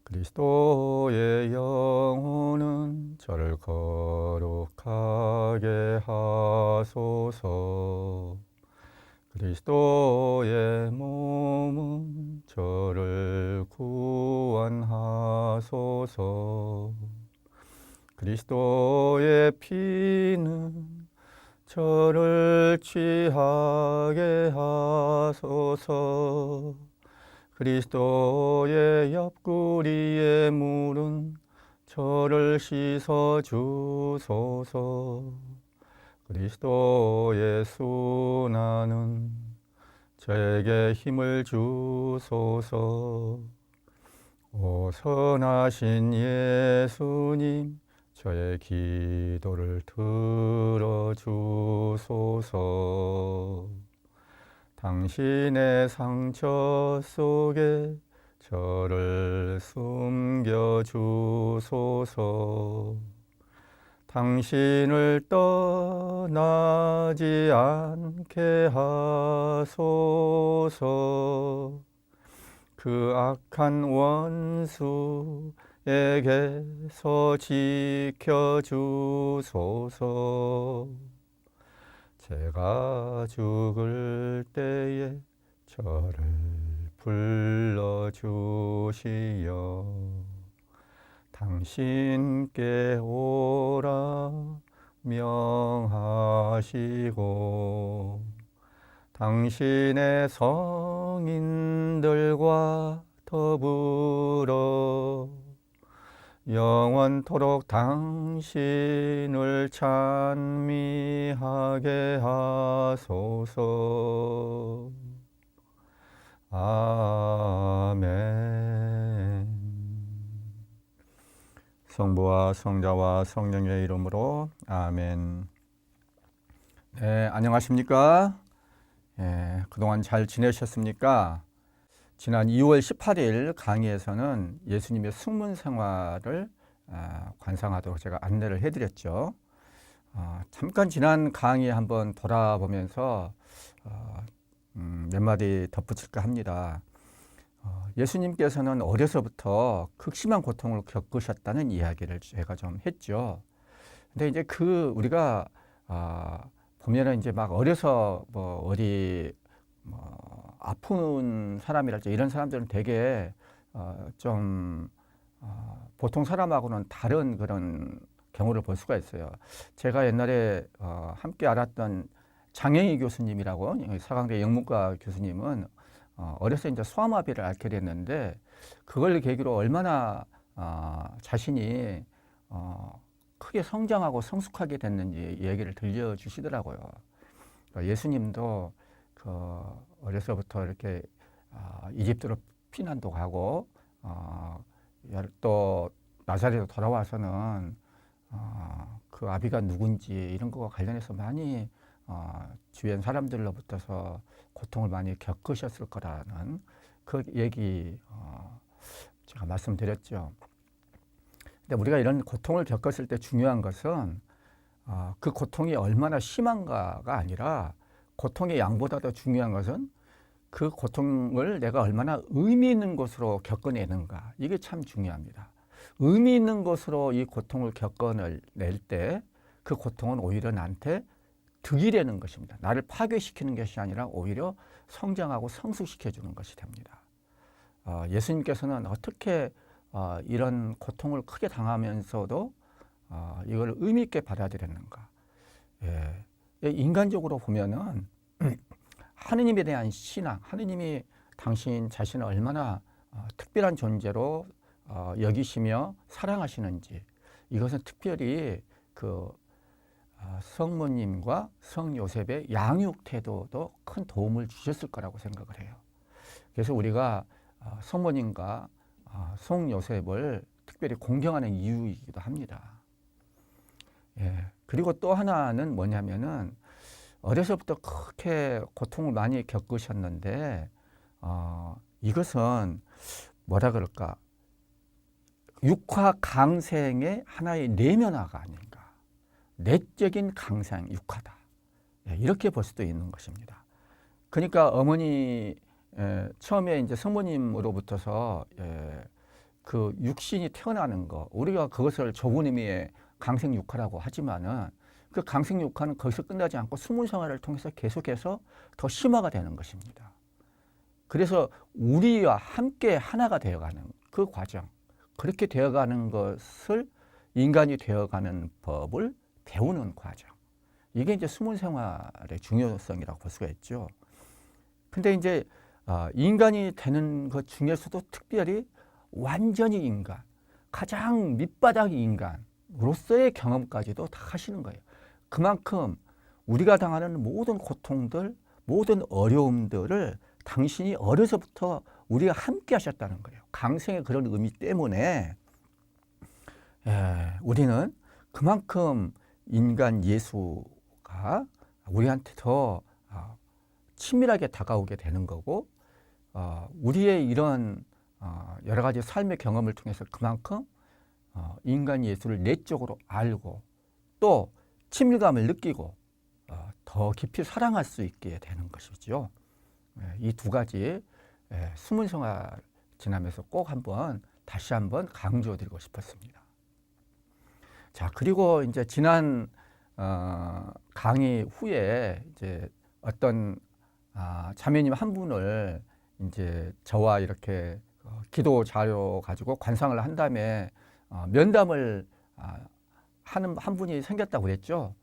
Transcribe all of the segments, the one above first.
그리스도의 영혼은 저를 거룩하게 하소서. 그리스도의 몸은 저를 구원하소서. 그리스도의 피는 저를 취하게 하소서. 그리스도의 옆구리의 물은 저를 씻어 주소서. 그리스도의 순환은 저에게 힘을 주소서. 오 선하신 예수님, 저의 기도를 들어주소서. 당신의 상처 속에 저를 숨겨주소서. 당신을 떠나지 않게 하소서. 그 악한 원수에게서 지켜주소서. 제가 죽을 때에 저를 불러주시어 당신께 오라 명하시고 당신의 성인들과 더불어 영원토록 당신을 찬미하게 하소서. 아멘. 성부와 성자와 성령의 이름으로 아멘. 네, 안녕하십니까? 그동안 잘 지내셨습니까? 지난 2월 18일 강의에서는 예수님의 숙문 생활을 관상하도록 제가 안내를 해드렸죠. 잠깐 지난 강의 한번 돌아보면서 몇 마디 덧붙일까 합니다. 예수님께서는 어려서부터 극심한 고통을 겪으셨다는 이야기를 제가 좀 했죠. 근데 이제 우리가 보면은 이제 막 어려서 어디 아픈 사람이랄지 이런 사람들은 되게 좀 보통 사람하고는 다른 그런 경우를 볼 수가 있어요. 제가 옛날에 함께 알았던 장영희 교수님이라고 서강대 영문과 교수님은 어려서 이제 소아마비를 앓게 됐는데 그걸 계기로 얼마나 자신이 크게 성장하고 성숙하게 됐는지 얘기를 들려주시더라고요. 그러니까 예수님도 어려서부터 이렇게 이집트로 피난도 가고 또 나사렛으로 돌아와서는 그 아비가 누군지 이런 거와 관련해서 많이 주변 사람들로부터서 고통을 많이 겪으셨을 거라는 그 얘기 제가 말씀드렸죠. 근데 우리가 이런 고통을 겪었을 때 중요한 것은 그 고통이 얼마나 심한가가 아니라 고통의 양보다 더 중요한 것은 그 고통을 내가 얼마나 의미 있는 것으로 겪어내는가. 이게 참 중요합니다. 의미 있는 것으로 이 고통을 겪어낼 때 그 고통은 오히려 나한테 득이 되는 것입니다. 나를 파괴시키는 것이 아니라 오히려 성장하고 성숙시켜주는 것이 됩니다. 예수님께서는 어떻게 이런 고통을 크게 당하면서도 이걸 의미 있게 받아들였는가. 인간적으로 보면은 하느님에 대한 신앙, 하느님이 당신 자신을 얼마나 특별한 존재로 여기시며 사랑하시는지, 이것은 특별히 성모님과 성요셉의 양육 태도도 큰 도움을 주셨을 거라고 생각을 해요. 그래서 우리가 성모님과 성요셉을 특별히 공경하는 이유이기도 합니다. 그리고 또 하나는 뭐냐면은 어려서부터 그렇게 고통을 많이 겪으셨는데 이것은 뭐라 그럴까, 육화 강생의 하나의 내면화가 아닌가. 내적인 강생, 육화다. 이렇게 볼 수도 있는 것입니다. 그러니까 어머니 처음에 이제 성모님으로부터서 그 육신이 태어나는 거, 우리가 그것을 좁은 의미의 강생육화라고 하지만은 그 강생육화는 거기서 끝나지 않고 숨은 생활을 통해서 계속해서 더 심화가 되는 것입니다. 그래서 우리와 함께 하나가 되어가는 그 과정, 그렇게 되어가는 것을 인간이 되어가는 법을 배우는 과정, 이게 이제 숨은 생활의 중요성이라고 볼 수가 있죠. 근데 이제 인간이 되는 것 중에서도 특별히 완전히 인간, 가장 밑바닥 인간으로서의 경험까지도 다 하시는 거예요. 그만큼 우리가 당하는 모든 고통들, 모든 어려움들을 당신이 어려서부터 우리가 함께 하셨다는 거예요. 강생의 그런 의미 때문에 우리는 그만큼 인간 예수가 우리한테 더 친밀하게 다가오게 되는 거고, 우리의 이런 여러 가지 삶의 경험을 통해서 그만큼 인간 예수를 내적으로 알고 또 친밀감을 느끼고 더 깊이 사랑할 수 있게 되는 것이죠. 이 두 가지 숨은 생활 지나면서 꼭 다시 한번 강조드리고 싶었습니다. 자, 그리고 이제 지난 강의 후에 이제 어떤 자매님 한 분을 이제 저와 이렇게 기도 자료 가지고 관상을 한 다음에 면담을 하는 한 분이 생겼다고 그랬죠.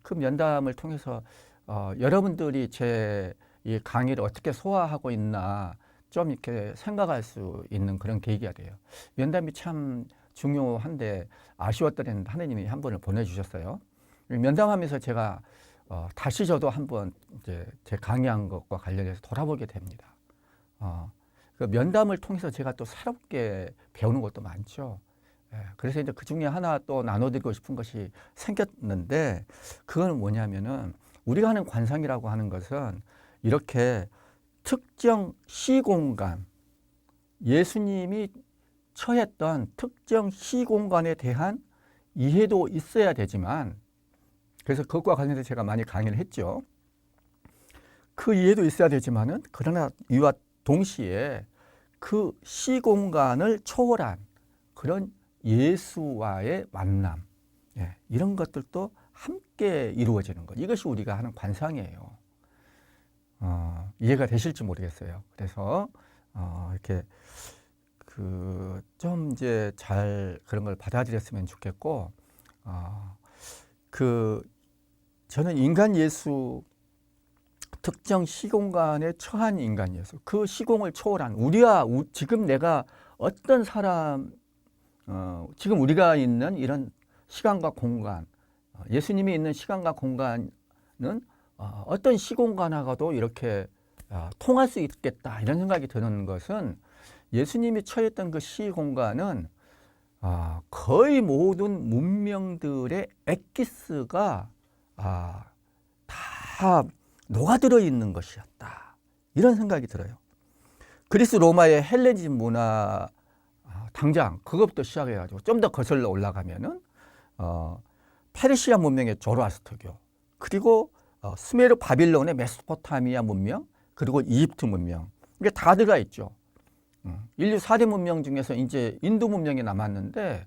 그 면담을 통해서 여러분들이 제 이 강의를 어떻게 소화하고 있나 좀 이렇게 생각할 수 있는 그런 계기가 돼요. 면담이 참 중요한데 아쉬웠던 하느님이 한 분을 보내주셨어요. 면담하면서 제가 다시 저도 한번 이제 제 강의한 것과 관련해서 돌아보게 됩니다. 그 면담을 통해서 제가 또 새롭게 배우는 것도 많죠. 그래서 이제 그 중에 하나 또 나눠드리고 싶은 것이 생겼는데, 그거는 뭐냐면은 우리가 하는 관상이라고 하는 것은 이렇게 특정 시공간, 예수님이 처했던 특정 시공간에 대한 이해도 있어야 되지만, 그래서 그것과 관련해서 제가 많이 강의를 했죠. 그 이해도 있어야 되지만은 그러나 이와 동시에 그 시공간을 초월한 그런 예수와의 만남, 이런 것들도 함께 이루어지는 것, 이것이 우리가 하는 관상이에요. 이해가 되실지 모르겠어요. 그래서 이렇게 좀 이제 잘 그런 걸 받아들였으면 좋겠고, 저는 인간 예수, 특정 시공간에 처한 인간 예수, 그 시공을 초월한 지금 내가 어떤 사람, 지금 우리가 있는 이런 시간과 공간, 예수님이 있는 시간과 공간은 어떤 시공간하고도 이렇게 통할 수 있겠다, 이런 생각이 드는 것은, 예수님이 처했던 그 시공간은 거의 모든 문명들의 엑기스가 다 녹아들어 있는 것이었다, 이런 생각이 들어요. 그리스 로마의 헬레니즘 문화, 당장 그것부터 시작해가지고 좀 더 거슬러 올라가면은 페르시아 문명의 조로아스터교, 그리고 수메르 바빌론의 메소포타미아 문명, 그리고 이집트 문명, 이게 다 들어가 있죠. 인류 4대 문명 중에서 이제 인도 문명이 남았는데,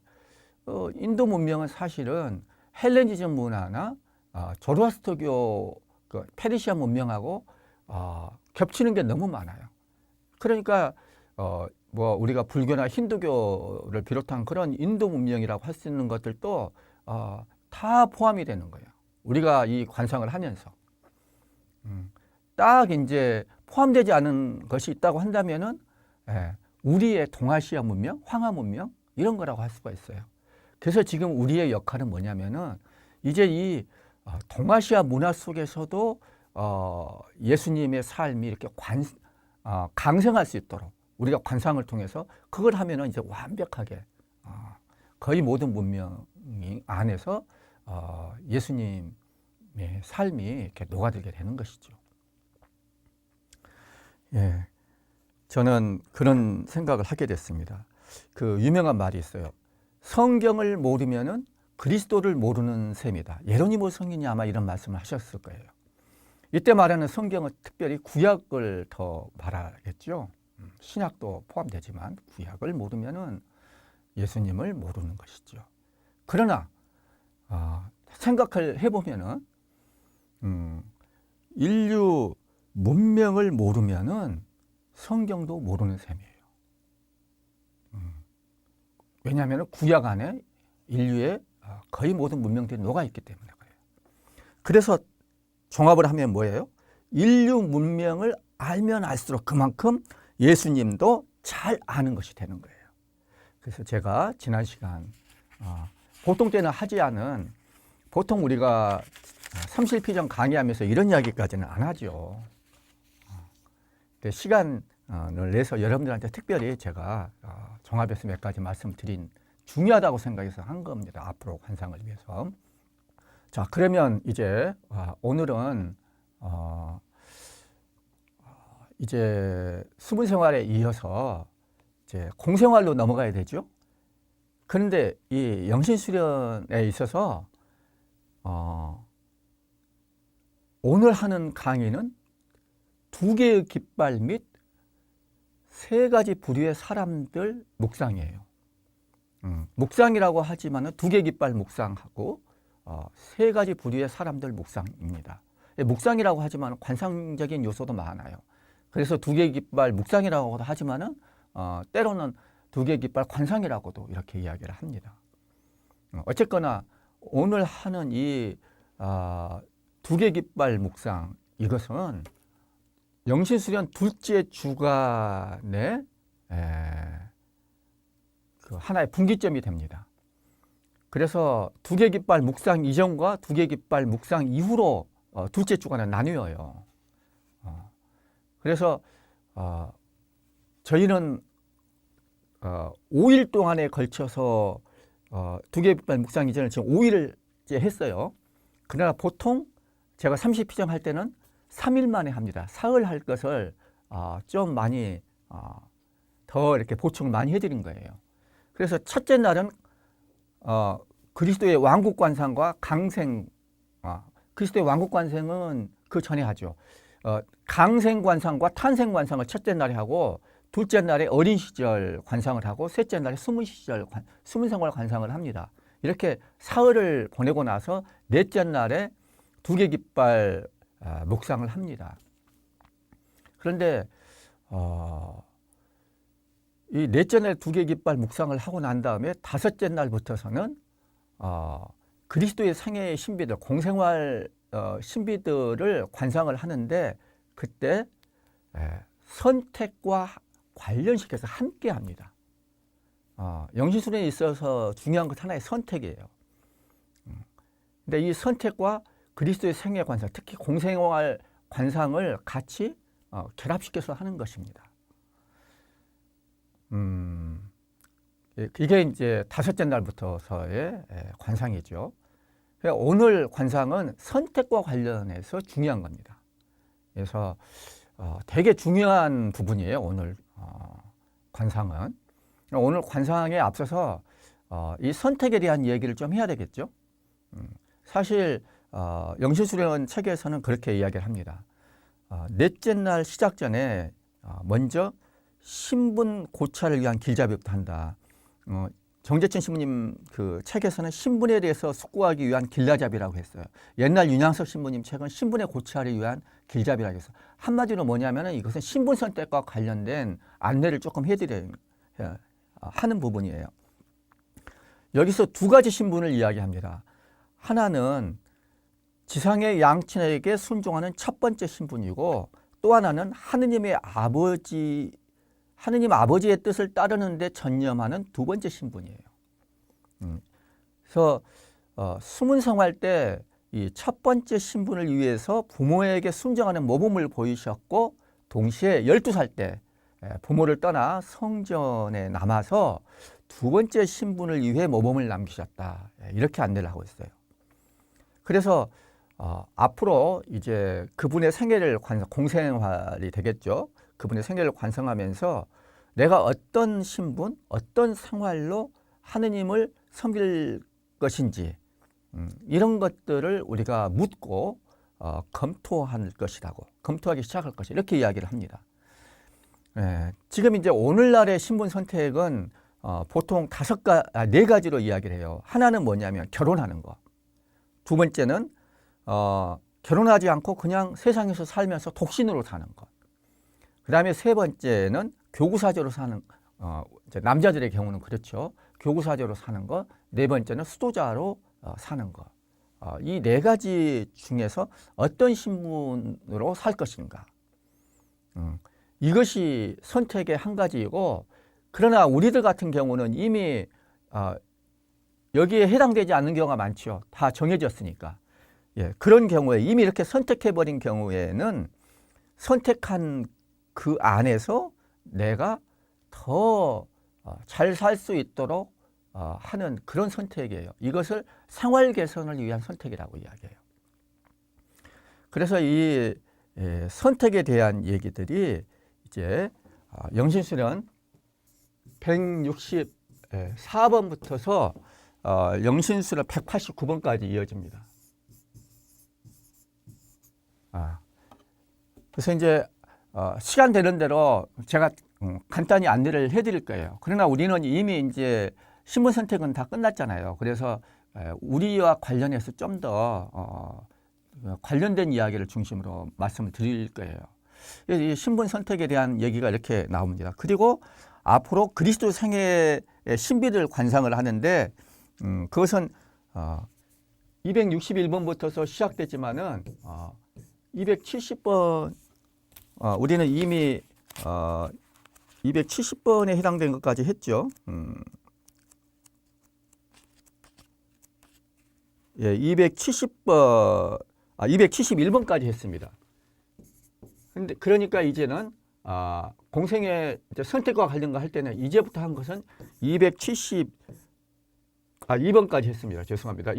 인도 문명은 사실은 헬레니즘 문화나 조로아스터교, 그 페르시아 문명하고 겹치는 게 너무 많아요. 그러니까 우리가 불교나 힌두교를 비롯한 그런 인도 문명이라고 할 수 있는 것들도 다 포함이 되는 거예요. 우리가 이 관상을 하면서 딱 이제 포함되지 않은 것이 있다고 한다면은 우리의 동아시아 문명, 황하 문명, 이런 거라고 할 수가 있어요. 그래서 지금 우리의 역할은 뭐냐면은 이제 이 동아시아 문화 속에서도 예수님의 삶이 이렇게 강생할 수 있도록 우리가 관상을 통해서 그걸 하면은 이제 완벽하게 거의 모든 문명 안에서 예수님의 삶이 이렇게 녹아들게 되는 것이죠. 저는 그런 생각을 하게 됐습니다. 그 유명한 말이 있어요. 성경을 모르면은 그리스도를 모르는 셈이다. 예로니모 성인이 아마 이런 말씀을 하셨을 거예요. 이때 말하는 성경은 특별히 구약을 더 말하겠죠. 신약도 포함되지만 구약을 모르면은 예수님을 모르는 것이죠. 그러나 생각을 해보면은 인류 문명을 모르면은 성경도 모르는 셈이에요. 왜냐하면 구약 안에 인류의 거의 모든 문명들이 녹아있기 때문에 그래요. 그래서 종합을 하면 뭐예요? 인류 문명을 알면 알수록 그만큼 예수님도 잘 아는 것이 되는 거예요. 그래서 제가 지난 시간 보통 때는 하지 않은, 보통 우리가 삼실피정 강의하면서 이런 이야기까지는 안 하죠. 시간을 내서 여러분들한테 특별히 제가 종합해서 몇 가지 말씀드린 중요하다고 생각해서 한 겁니다. 앞으로 관상을 위해서. 자, 그러면 이제 오늘은 이제 수분 생활에 이어서 이제 공생활로 넘어가야 되죠. 그런데 이 영신수련에 있어서 오늘 하는 강의는 2개의 깃발 및 3가지 부류의 사람들 묵상이에요. 묵상이라고 하지만 2개 깃발 묵상하고 3가지 부류의 사람들 묵상입니다. 묵상이라고 하지만 관상적인 요소도 많아요. 그래서 2개 깃발 묵상이라고 하지만 때로는 2개 깃발 관상이라고도 이렇게 이야기를 합니다. 어쨌거나 오늘 하는 이 2개 깃발 묵상, 이것은 영신수련 둘째 주간에 그 하나의 분기점이 됩니다. 그래서 2개 깃발 묵상 이전과 2개 깃발 묵상 이후로 둘째 주간에 나뉘어요. 그래서 저희는 5일 동안에 걸쳐서 2개 깃발 묵상 이전을 지금 5일을 했어요. 그러나 보통 제가 30피정 할 때는 3일 만에 합니다. 사흘 할 것을 좀 많이 더 이렇게 보충을 많이 해드린 거예요. 그래서 첫째 날은 그리스도의 왕국 관상과 강생, 그리스도의 왕국 관상은 그 전에 하죠. 강생 관상과 탄생 관상을 첫째 날에 하고, 둘째 날에 어린 시절 관상을 하고, 셋째 날에 숨은 시절, 숨은 생활 관상을 합니다. 이렇게 사흘을 보내고 나서 넷째 날에 2개 깃발 묵상을 합니다. 그런데 이 넷째 날 2개 깃발 묵상을 하고 난 다음에 다섯째 날부터서는 그리스도의 생애의 신비들, 공생활 신비들을 관상을 하는데, 그때 선택과 관련시켜서 함께 합니다. 영신수련에 있어서 중요한 것 하나의 선택이에요. 근데 이 선택과 그리스도의 생애 관상, 특히 공생활 관상을 같이 결합시켜서 하는 것입니다. 이게 이제 다섯째 날부터서의 관상이죠. 오늘 관상은 선택과 관련해서 중요한 겁니다. 그래서 되게 중요한 부분이에요. 오늘 관상은. 오늘 관상에 앞서서 이 선택에 대한 얘기를 좀 해야 되겠죠. 사실 영신수련 책에서는 그렇게 이야기를 합니다. 넷째 날 시작 전에 먼저 신분 고찰을 위한 길잡이부터 한다. 정재천 신부님 그 책에서는 신분에 대해서 숙고하기 위한 길라잡이라고 했어요. 옛날 윤양석 신부님 책은 신분의 고찰을 위한 길잡이라고 했어요. 한마디로 뭐냐면 이것은 신분 선택과 관련된 안내를 조금 해드려야 하는 부분이에요. 여기서 2가지 신분을 이야기합니다. 하나는 지상의 양친에게 순종하는 첫 번째 신분이고, 또 하나는 하느님 아버지의 뜻을 따르는 데 전념하는 2번째 신분이에요. 그래서 숨은 생활 때 이 첫 번째 신분을 위해서 부모에게 순종하는 모범을 보이셨고, 동시에 12살 때 부모를 떠나 성전에 남아서 2번째 신분을 위해 모범을 남기셨다. 이렇게 안내를 하고 있어요. 그래서 앞으로 이제 그분의 생애를 공생활이 되겠죠. 그분의 생애를 관성하면서 내가 어떤 신분, 어떤 생활로 하느님을 섬길 것인지, 이런 것들을 우리가 묻고 검토할 것이라고, 검토하기 시작할 것이, 이렇게 이야기를 합니다. 지금 이제 오늘날의 신분 선택은 보통 네 가지로 이야기를 해요. 하나는 뭐냐면 결혼하는 거. 두 번째는 결혼하지 않고 그냥 세상에서 살면서 독신으로 사는 것. 그 다음에 세 번째는 교구사제로 사는, 이제 남자들의 경우는 그렇죠. 교구사제로 사는 것. 네 번째는 수도자로 사는 것. 이 네 가지 중에서 어떤 신분으로 살 것인가. 이것이 선택의 한 가지이고, 그러나 우리들 같은 경우는 이미 여기에 해당되지 않는 경우가 많죠. 다 정해졌으니까. 예, 그런 경우에 이미 이렇게 선택해버린 경우에는 선택한 그 안에서 내가 더 잘 살 수 있도록 하는 그런 선택이에요. 이것을 생활 개선을 위한 선택이라고 이야기해요. 그래서 이 선택에 대한 얘기들이 이제 영신술은 164번부터서 영신술은 189번까지 이어집니다. 그래서 이제 시간 되는 대로 제가 간단히 안내를 해드릴 거예요. 그러나 우리는 이미 이제 신분 선택은 다 끝났잖아요. 그래서 우리와 관련해서 좀 더 관련된 이야기를 중심으로 말씀을 드릴 거예요. 이 신분 선택에 대한 얘기가 이렇게 나옵니다. 그리고 앞으로 그리스도 생애의 신비를 관상을 하는데 그것은 261번부터서 시작되지만은 270번 우리는 이미 270번에 해당된 것까지 했죠. 예, 270번, 271번까지 했습니다. 근데 그러니까 이제는 공생의 선택과 관련 거 할 때는 이제부터 한 것은 2번까지 했습니다. 죄송합니다.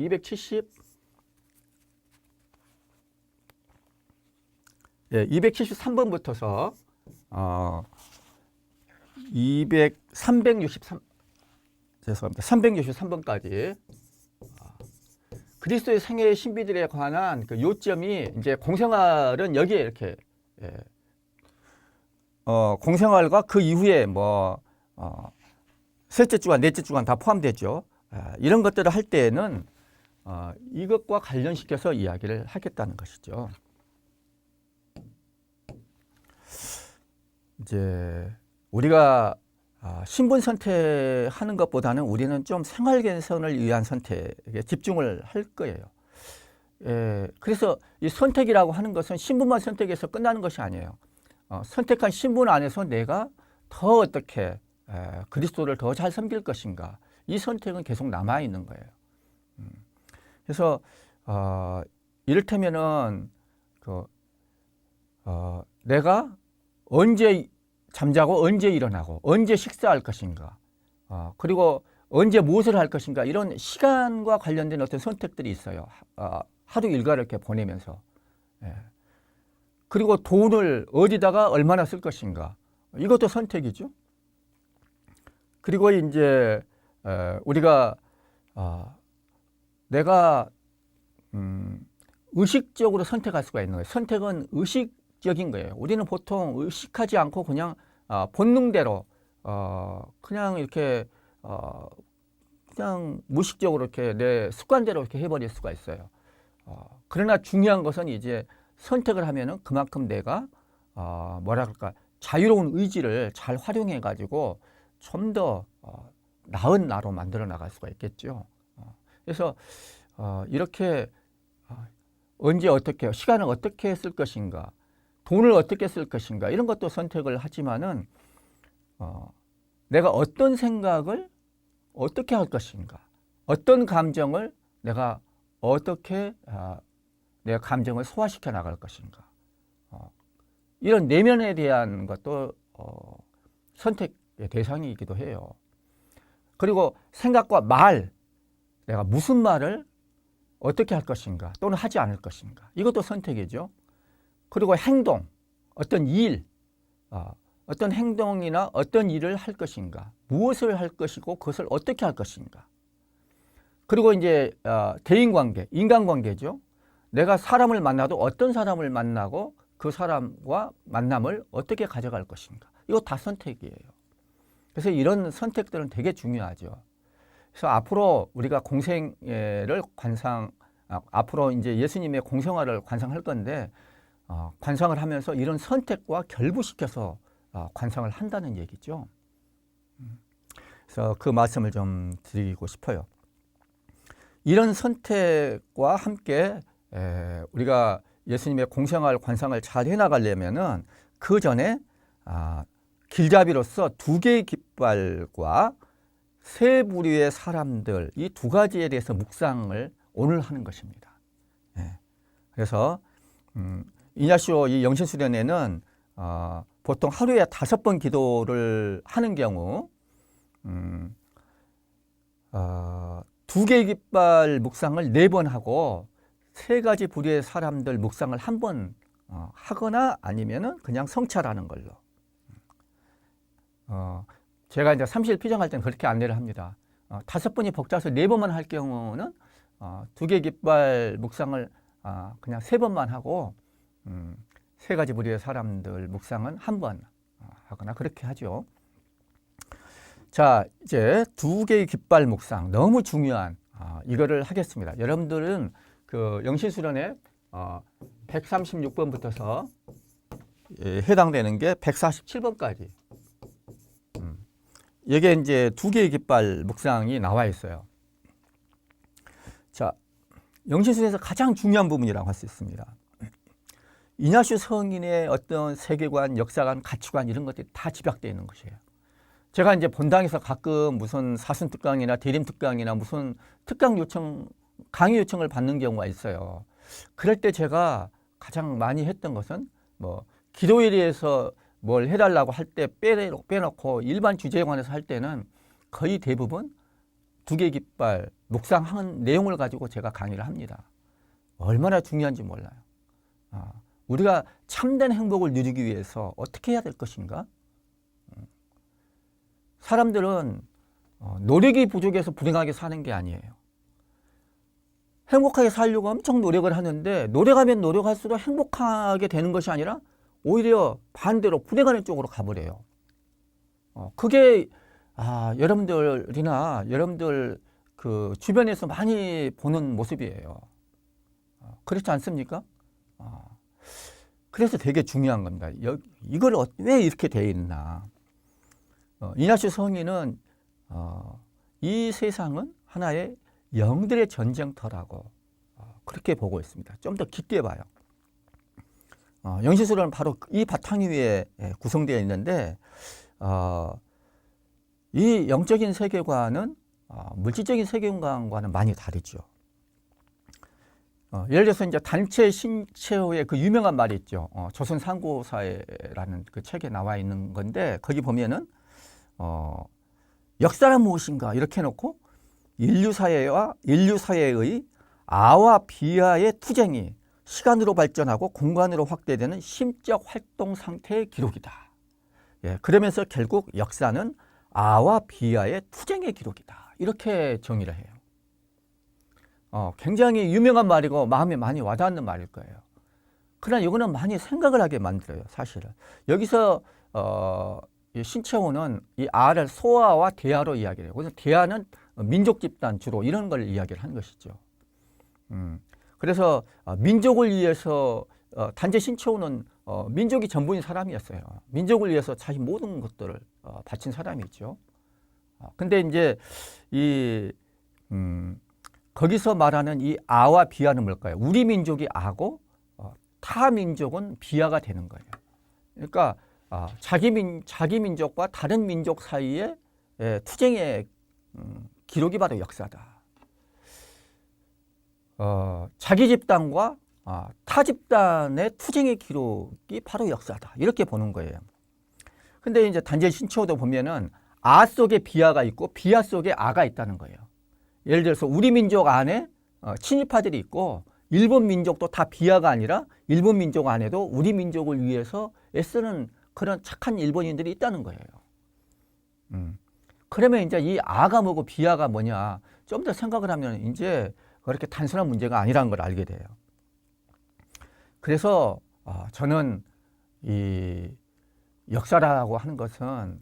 273번부터서 363번까지 그리스도의 생애의 신비들에 관한 그 요점이 이제 공생활은 여기에 이렇게 공생활과 그 이후에 뭐 셋째 주간, 넷째 주간 다 포함되죠. 이런 것들을 할 때에는 이것과 관련시켜서 이야기를 하겠다는 것이죠. 이제 우리가 신분 선택하는 것보다는 우리는 좀 생활 개선을 위한 선택에 집중을 할 거예요. 그래서 이 선택이라고 하는 것은 신분만 선택해서 끝나는 것이 아니에요. 선택한 신분 안에서 내가 더 어떻게 그리스도를 더 잘 섬길 것인가, 이 선택은 계속 남아 있는 거예요. 그래서 이를테면은 내가 언제 잠자고 언제 일어나고 언제 식사할 것인가, 그리고 언제 무엇을 할 것인가, 이런 시간과 관련된 어떤 선택들이 있어요. 하루 일과를 이렇게 보내면서. 그리고 돈을 어디다가 얼마나 쓸 것인가, 이것도 선택이죠. 그리고 이제 우리가 내가 의식적으로 선택할 수가 있는 거예요. 선택은 의식적인 거예요. 우리는 보통 의식하지 않고 그냥 본능대로 그냥 이렇게 그냥 무의식적으로 이렇게 내 습관대로 이렇게 해버릴 수가 있어요. 그러나 중요한 것은 이제 선택을 하면은 그만큼 내가 뭐랄까 자유로운 의지를 잘 활용해 가지고 좀 더 나은 나로 만들어 나갈 수가 있겠죠. 그래서 이렇게 언제 어떻게, 시간을 어떻게 쓸 것인가, 돈을 어떻게 쓸 것인가, 이런 것도 선택을 하지만은 내가 어떤 생각을 어떻게 할 것인가, 어떤 감정을 내가 어떻게 내가 감정을 소화시켜 나갈 것인가, 이런 내면에 대한 것도 선택의 대상이기도 해요. 그리고 생각과 말, 내가 무슨 말을 어떻게 할 것인가 또는 하지 않을 것인가, 이것도 선택이죠. 그리고 행동, 어떤 일, 어떤 행동이나 어떤 일을 할 것인가, 무엇을 할 것이고 그것을 어떻게 할 것인가. 그리고 이제 대인관계, 인간관계죠. 내가 사람을 만나도 어떤 사람을 만나고 그 사람과 만남을 어떻게 가져갈 것인가, 이거 다 선택이에요. 그래서 이런 선택들은 되게 중요하죠. 그래서 앞으로 우리가 공생애를 앞으로 이제 예수님의 공생활을 관상할 건데, 관상을 하면서 이런 선택과 결부시켜서 관상을 한다는 얘기죠. 그래서 그 말씀을 좀 드리고 싶어요. 이런 선택과 함께 우리가 예수님의 공생활 관상을 잘 해나가려면은 그 전에 길잡이로서 두 개의 깃발과 세 부류의 사람들, 이 두 가지에 대해서 묵상을 오늘 하는 것입니다. 그래서 이냐시오 이 영신수련회는 보통 하루에 5번 기도를 하는 경우 두 개의 깃발 묵상을 4번 하고 세 가지 부류의 사람들 묵상을 1번 하거나 아니면은 그냥 성찰하는 걸로. 제가 이제 30일 피정할 때는 그렇게 안내를 합니다. 5번이 벅차서 4번만 할 경우는 두 개의 깃발 묵상을 그냥 3번만 하고 세 가지 부류의 사람들 묵상은 1번 하거나 그렇게 하죠. 자, 이제 두 개의 깃발 묵상 너무 중요한 이거를 하겠습니다. 여러분들은 그 영신수련회 136번부터서 해당되는 게 147번까지 이게 이제 두 개의 깃발 묵상이 나와 있어요. 자, 영신수련에서 가장 중요한 부분이라고 할 수 있습니다. 이냐시오 성인의 어떤 세계관, 역사관, 가치관 이런 것들이 다 집약되어 있는 것이에요. 제가 이제 본당에서 가끔 무슨 사순 특강이나 대림 특강이나 무슨 특강 요청, 강의 요청을 받는 경우가 있어요. 그럴 때 제가 가장 많이 했던 것은 뭐 기도회의에서 뭘 해달라고 할 때 빼놓고 일반 주제에 관해서 할 때는 거의 대부분 두 개 깃발 묵상한 내용을 가지고 제가 강의를 합니다. 얼마나 중요한지 몰라요. 우리가 참된 행복을 누리기 위해서 어떻게 해야 될 것인가? 사람들은 노력이 부족해서 불행하게 사는 게 아니에요. 행복하게 살려고 엄청 노력을 하는데 노력하면 노력할수록 행복하게 되는 것이 아니라 오히려 반대로 불행하는 쪽으로 가버려요. 그게 여러분들이나 여러분들 그 주변에서 많이 보는 모습이에요. 그렇지 않습니까? 그래서 되게 중요한 겁니다. 이걸 왜 이렇게 되어 있나? 이냐시오 성인은 이 세상은 하나의 영들의 전쟁터라고 그렇게 보고 있습니다. 좀 더 깊게 봐요. 영신수련은 바로 이 바탕 위에 구성되어 있는데 이 영적인 세계관은 물질적인 세계관과는 많이 다르죠. 예를 들어서 이제 단체 신채호의 그 유명한 말이 있죠. 조선 상고사회라는 그 책에 나와 있는 건데 거기 보면은 역사란 무엇인가 이렇게 해놓고 인류사회의 아와 비아의 투쟁이 시간으로 발전하고 공간으로 확대되는 심적 활동 상태의 기록이다. 그러면서 결국 역사는 아와 비아의 투쟁의 기록이다. 이렇게 정의를 해요. 굉장히 유명한 말이고 마음에 많이 와닿는 말일 거예요. 그러나 이거는 많이 생각을 하게 만들어요. 사실은. 여기서 이 신채호는 이 아를 소아와 대아로 이야기를 해요. 그래서 대아는 민족 집단 주로 이런 걸 이야기를 한 것이죠. 그래서 민족을 위해서 단체 신채호는 민족이 전부인 사람이었어요. 민족을 위해서 자기 모든 것들을 바친 사람이죠. 근데 이제 이 거기서 말하는 이 아와 비아는 뭘까요? 우리 민족이 아고 타 민족은 비아가 되는 거예요. 그러니까 자기 민족과 다른 민족 사이의 투쟁의 기록이 바로 역사다. 자기 집단과 타 집단의 투쟁의 기록이 바로 역사다. 이렇게 보는 거예요. 근데 이제 단체 신채호도 보면은 아 속에 비아가 있고 비아 속에 아가 있다는 거예요. 예를 들어서 우리 민족 안에 친일파들이 있고 일본 민족도 다 비아가 아니라 일본 민족 안에도 우리 민족을 위해서 애쓰는 그런 착한 일본인들이 있다는 거예요. 그러면 이제 이 아가 뭐고 비아가 뭐냐 좀 더 생각을 하면 이제 그렇게 단순한 문제가 아니라는 걸 알게 돼요. 그래서 저는 이 역사라고 하는 것은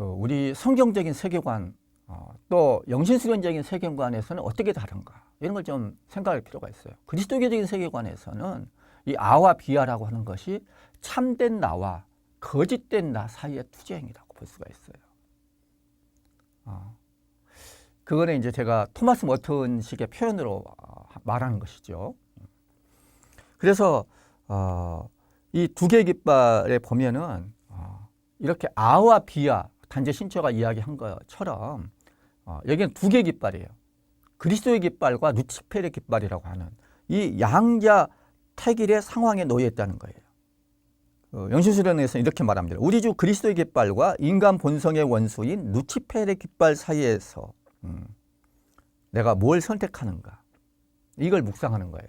그 우리 성경적인 세계관 또 영신수련적인 세계관에서는 어떻게 다른가 이런 걸 좀 생각할 필요가 있어요. 그리스도교적인 세계관에서는 이 아와 비아라고 하는 것이 참된 나와 거짓된 나 사이의 투쟁이라고 볼 수가 있어요. 그거는 이제 제가 토마스 머튼식의 표현으로 말하는 것이죠. 그래서 이 두 개의 깃발에 보면은 이렇게 아와 비아 단재 신처가 이야기한 것처럼 여기는 두 개의 깃발이에요. 그리스도의 깃발과 루치페르의 깃발이라고 하는 이 양자 태길의 상황에 놓여 있다는 거예요. 영신수련에서 이렇게 말합니다. 우리 주 그리스도의 깃발과 인간 본성의 원수인 루치페르의 깃발 사이에서 내가 뭘 선택하는가 이걸 묵상하는 거예요.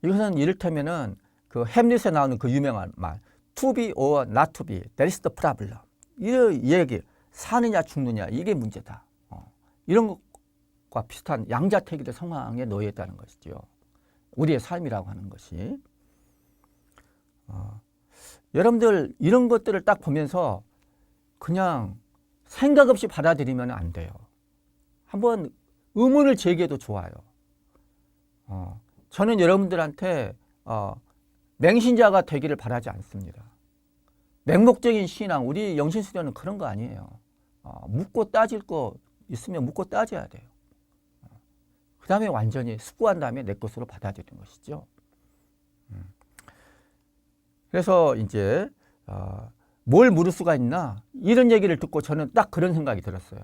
이것은 이를테면은 그 햄릿에 나오는 그 유명한 말 to be or not to be, that is the problem. 이 얘기 사느냐 죽느냐 이게 문제다. 이런 것과 비슷한 양자택일의 상황에 놓여 있다는 것이죠. 우리의 삶이라고 하는 것이. 여러분들 이런 것들을 딱 보면서 그냥 생각 없이 받아들이면 안 돼요. 한번 의문을 제기해도 좋아요. 저는 여러분들한테 맹신자가 되기를 바라지 않습니다. 맹목적인 신앙, 우리 영신수련은 그런 거 아니에요. 묻고 따질 거 있으면 묻고 따져야 돼요. 그 다음에 완전히 숙고한 다음에 내 것으로 받아들이는 것이죠. 그래서 이제 뭘 물을 수가 있나 이런 얘기를 듣고 저는 딱 그런 생각이 들었어요.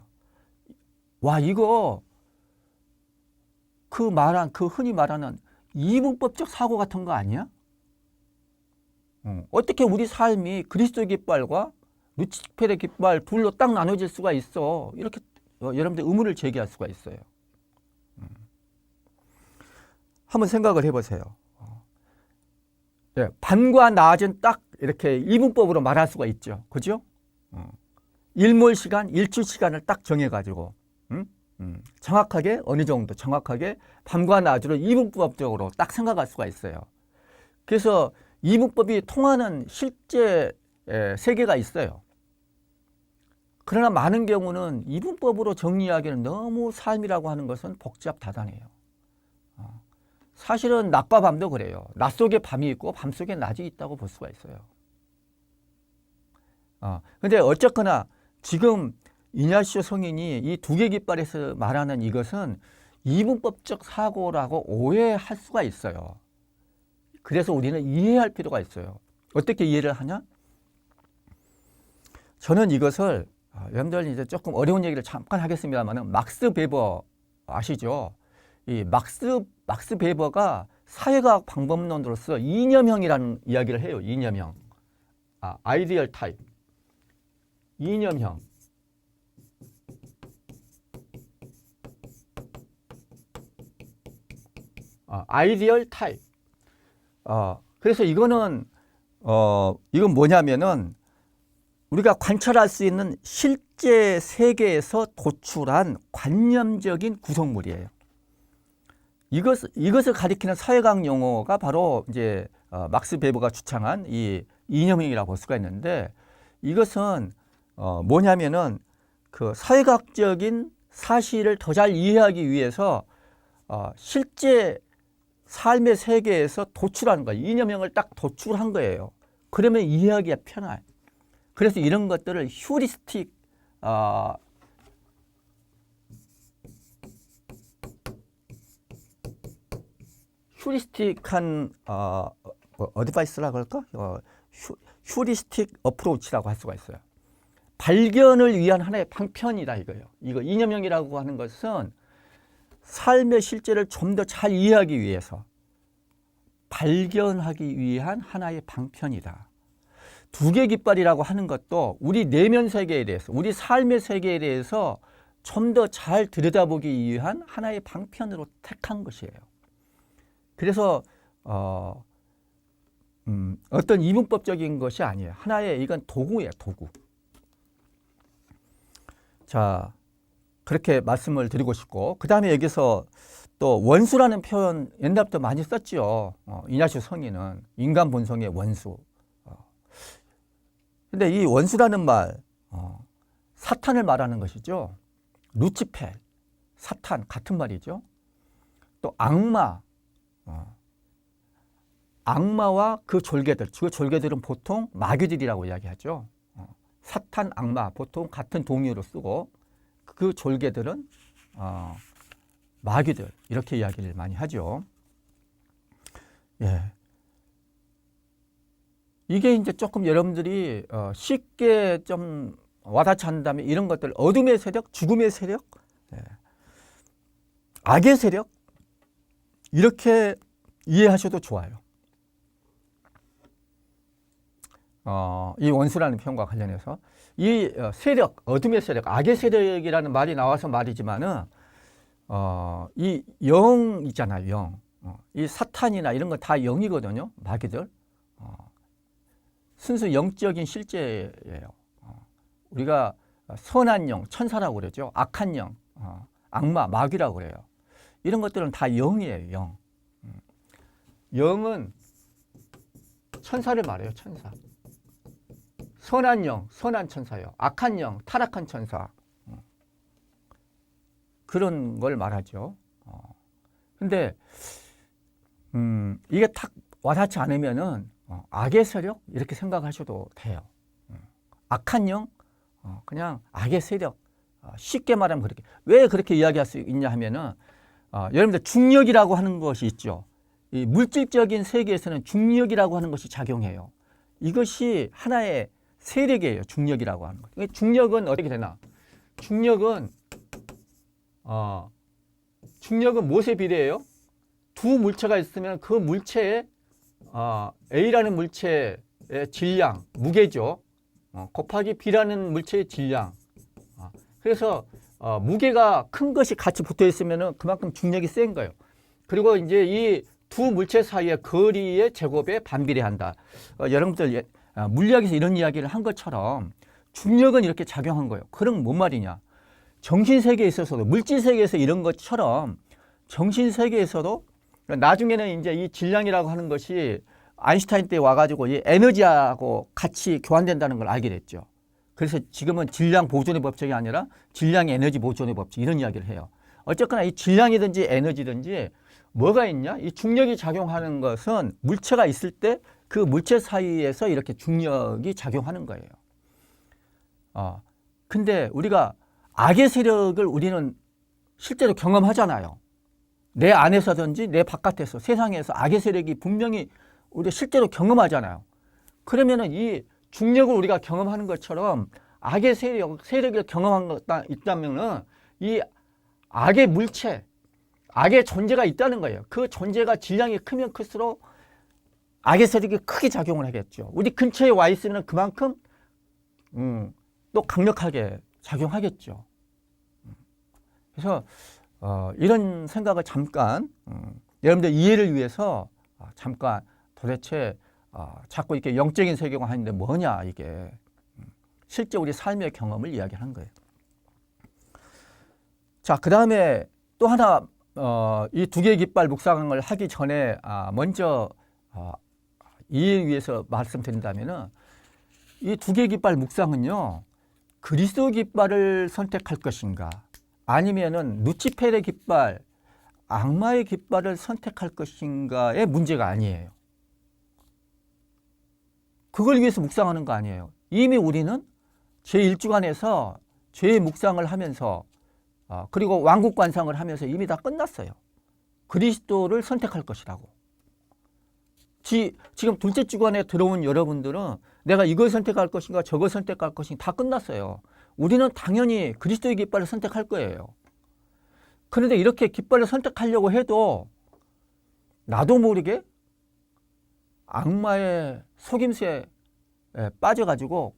와, 이거 그 흔히 말하는 이분법적 사고 같은 거 아니야? 어떻게 우리 삶이 그리스도의 깃발과 루치페르의 깃발 둘로 딱 나눠질 수가 있어? 이렇게 여러분들 의문을 제기할 수가 있어요. 한번 생각을 해보세요. 반과 낮은 딱 이렇게 이분법으로 말할 수가 있죠. 그죠? 일몰 시간, 일출 시간을 딱 정해가지고 정확하게 어느 정도 정확하게 밤과 낮으로 이분법적으로 딱 생각할 수가 있어요. 그래서 이분법이 통하는 실제 세계가 있어요. 그러나 많은 경우는 이분법으로 정리하기는 너무 삶이라고 하는 것은 복잡다단해요. 사실은 낮과 밤도 그래요. 낮 속에 밤이 있고 밤 속에 낮이 있다고 볼 수가 있어요. 근데 어쨌거나 지금 이냐시오 성인이 이 두 개 깃발에서 말하는 이것은 이분법적 사고라고 오해할 수가 있어요. 그래서 우리는 이해할 필요가 있어요. 어떻게 이해를 하냐? 저는 이것을 여러분들 이제 조금 어려운 얘기를 잠깐 하겠습니다만은 막스 베버 아시죠? 이 막스 베버가 사회과학 방법론으로서 이념형이라는 이야기를 해요. 이념형. 아이디얼 타입. 이념형. 아이디얼 타입. 그래서 이건 뭐냐면은 우리가 관찰할 수 있는 실제 세계에서 도출한 관념적인 구성물이에요. 이것을 가리키는 사회과학 용어가 바로 이제 막스 베버가 주창한 이 이념형이라고 볼 수가 있는데 이것은 뭐냐면은 그 사회과학적인 사실을 더 잘 이해하기 위해서 실제 삶의 세계에서 도출하는 거예요. 이념형을 딱 도출한 거예요. 그러면 이해하기가 편해요. 그래서 이런 것들을 휴리스틱한 어드바이스라고 할까? 휴리스틱 어프로치라고 할 수가 있어요. 발견을 위한 하나의 방편이다 이거예요. 이거 이념형이라고 하는 것은 삶의 실제를 좀 더 잘 이해하기 위해서 발견하기 위한 하나의 방편이다. 두 개 깃발이라고 하는 것도 우리 내면 세계에 대해서, 우리 삶의 세계에 대해서 좀 더 잘 들여다보기 위한 하나의 방편으로 택한 것이에요. 그래서 어떤 이분법적인 것이 아니에요. 하나의 이건 도구예요, 도구. 자, 그렇게 말씀을 드리고 싶고, 그 다음에 여기서 또 원수라는 표현 옛날부터 많이 썼죠. 이냐시오 성인은 인간 본성의 원수. 근데 이 원수라는 말, 사탄을 말하는 것이죠. 루치페, 사탄 같은 말이죠. 또 악마, 악마와 그 졸개들은 보통 마귀들이라고 이야기하죠. 사탄, 악마 보통 같은 동의어로 쓰고 그 졸개들은 마귀들 이렇게 이야기를 많이 하죠. 예. 이게 이제 조금 여러분들이 쉽게 좀 와닿지 않는다면 이런 것들, 어둠의 세력, 죽음의 세력, 예. 악의 세력 이렇게 이해하셔도 좋아요. 이 원수라는 표현과 관련해서 이 세력, 어둠의 세력, 악의 세력이라는 말이 나와서 말이지만은 이 영 있잖아요, 영. 이 사탄이나 이런 거 다 영이거든요, 마귀들. 순수 영적인 실제예요. 우리가 선한 영, 천사라고 그러죠. 악한 영, 악마, 마귀라고 그래요. 이런 것들은 다 영이에요, 영. 영은 천사를 말해요, 천사. 선한 영, 선한 천사요. 악한 영, 타락한 천사. 그런 걸 말하죠. 근데 이게 탁 와닿지 않으면은 악의 세력 이렇게 생각하셔도 돼요. 악한 영, 그냥 악의 세력. 쉽게 말하면 그렇게. 왜 그렇게 이야기할 수 있냐 하면은 여러분들 중력이라고 하는 것이 있죠. 이 물질적인 세계에서는 중력이라고 하는 것이 작용해요. 이것이 하나의 세력이에요. 중력이라고 하는 것. 중력은 어떻게 되나? 중력은 무엇에 비례해요? 두 물체가 있으면 그 물체에 A라는 물체의 질량, 무게죠. 곱하기 B라는 물체의 질량. 그래서 무게가 큰 것이 같이 붙어 있으면 그만큼 중력이 센 거예요. 그리고 이제 이 두 물체 사이의 거리의 제곱에 반비례한다. 여러분들 물리학에서 이런 이야기를 한 것처럼 중력은 이렇게 작용한 거예요. 그럼 뭔 말이냐? 정신세계에 있어서도, 물질세계에서 이런 것처럼 정신세계에서도 나중에는 이제 이 질량이라고 하는 것이 아인슈타인 때 와가지고 이 에너지하고 같이 교환된다는 걸 알게 됐죠. 그래서 지금은 질량 보존의 법칙이 아니라 질량 에너지 보존의 법칙 이런 이야기를 해요. 어쨌거나 이 질량이든지 에너지든지 뭐가 있냐? 이 중력이 작용하는 것은 물체가 있을 때 그 물체 사이에서 이렇게 중력이 작용하는 거예요. 근데 우리가 악의 세력을 우리는 실제로 경험하잖아요. 내 안에서든지 내 바깥에서 세상에서 악의 세력이 분명히 우리가 실제로 경험하잖아요. 그러면은 이 중력을 우리가 경험하는 것처럼 악의 세력을 경험한 것 있다면은 이 악의 물체, 악의 존재가 있다는 거예요. 그 존재가 질량이 크면 클수록 악의 세력이 크게 작용을 하겠죠. 우리 근처에 와 있으면 그만큼 또 강력하게 작용하겠죠. 그래서 이런 생각을 잠깐 여러분들 이해를 위해서 잠깐 도대체 자꾸 이렇게 영적인 세계관 하는데 뭐냐 이게 실제 우리 삶의 경험을 이야기하는 거예요. 자, 그 다음에 또 하나 이 두 개의 깃발 묵상을 하기 전에 먼저 이해를 위해서 말씀드린다면은 이 두 개의 깃발 묵상은요 그리스도 깃발을 선택할 것인가 아니면은 루치페르의 깃발, 악마의 깃발을 선택할 것인가의 문제가 아니에요. 그걸 위해서 묵상하는 거 아니에요. 이미 우리는 제1주간에서 죄의 묵상을 하면서 그리고 왕국관상을 하면서 이미 다 끝났어요. 그리스도를 선택할 것이라고. 지금 둘째 주간에 들어온 여러분들은 내가 이걸 선택할 것인가 저걸 선택할 것인가 다 끝났어요. 우리는 당연히 그리스도의 깃발을 선택할 거예요. 그런데 이렇게 깃발을 선택하려고 해도 나도 모르게 악마의 속임수에 빠져가지고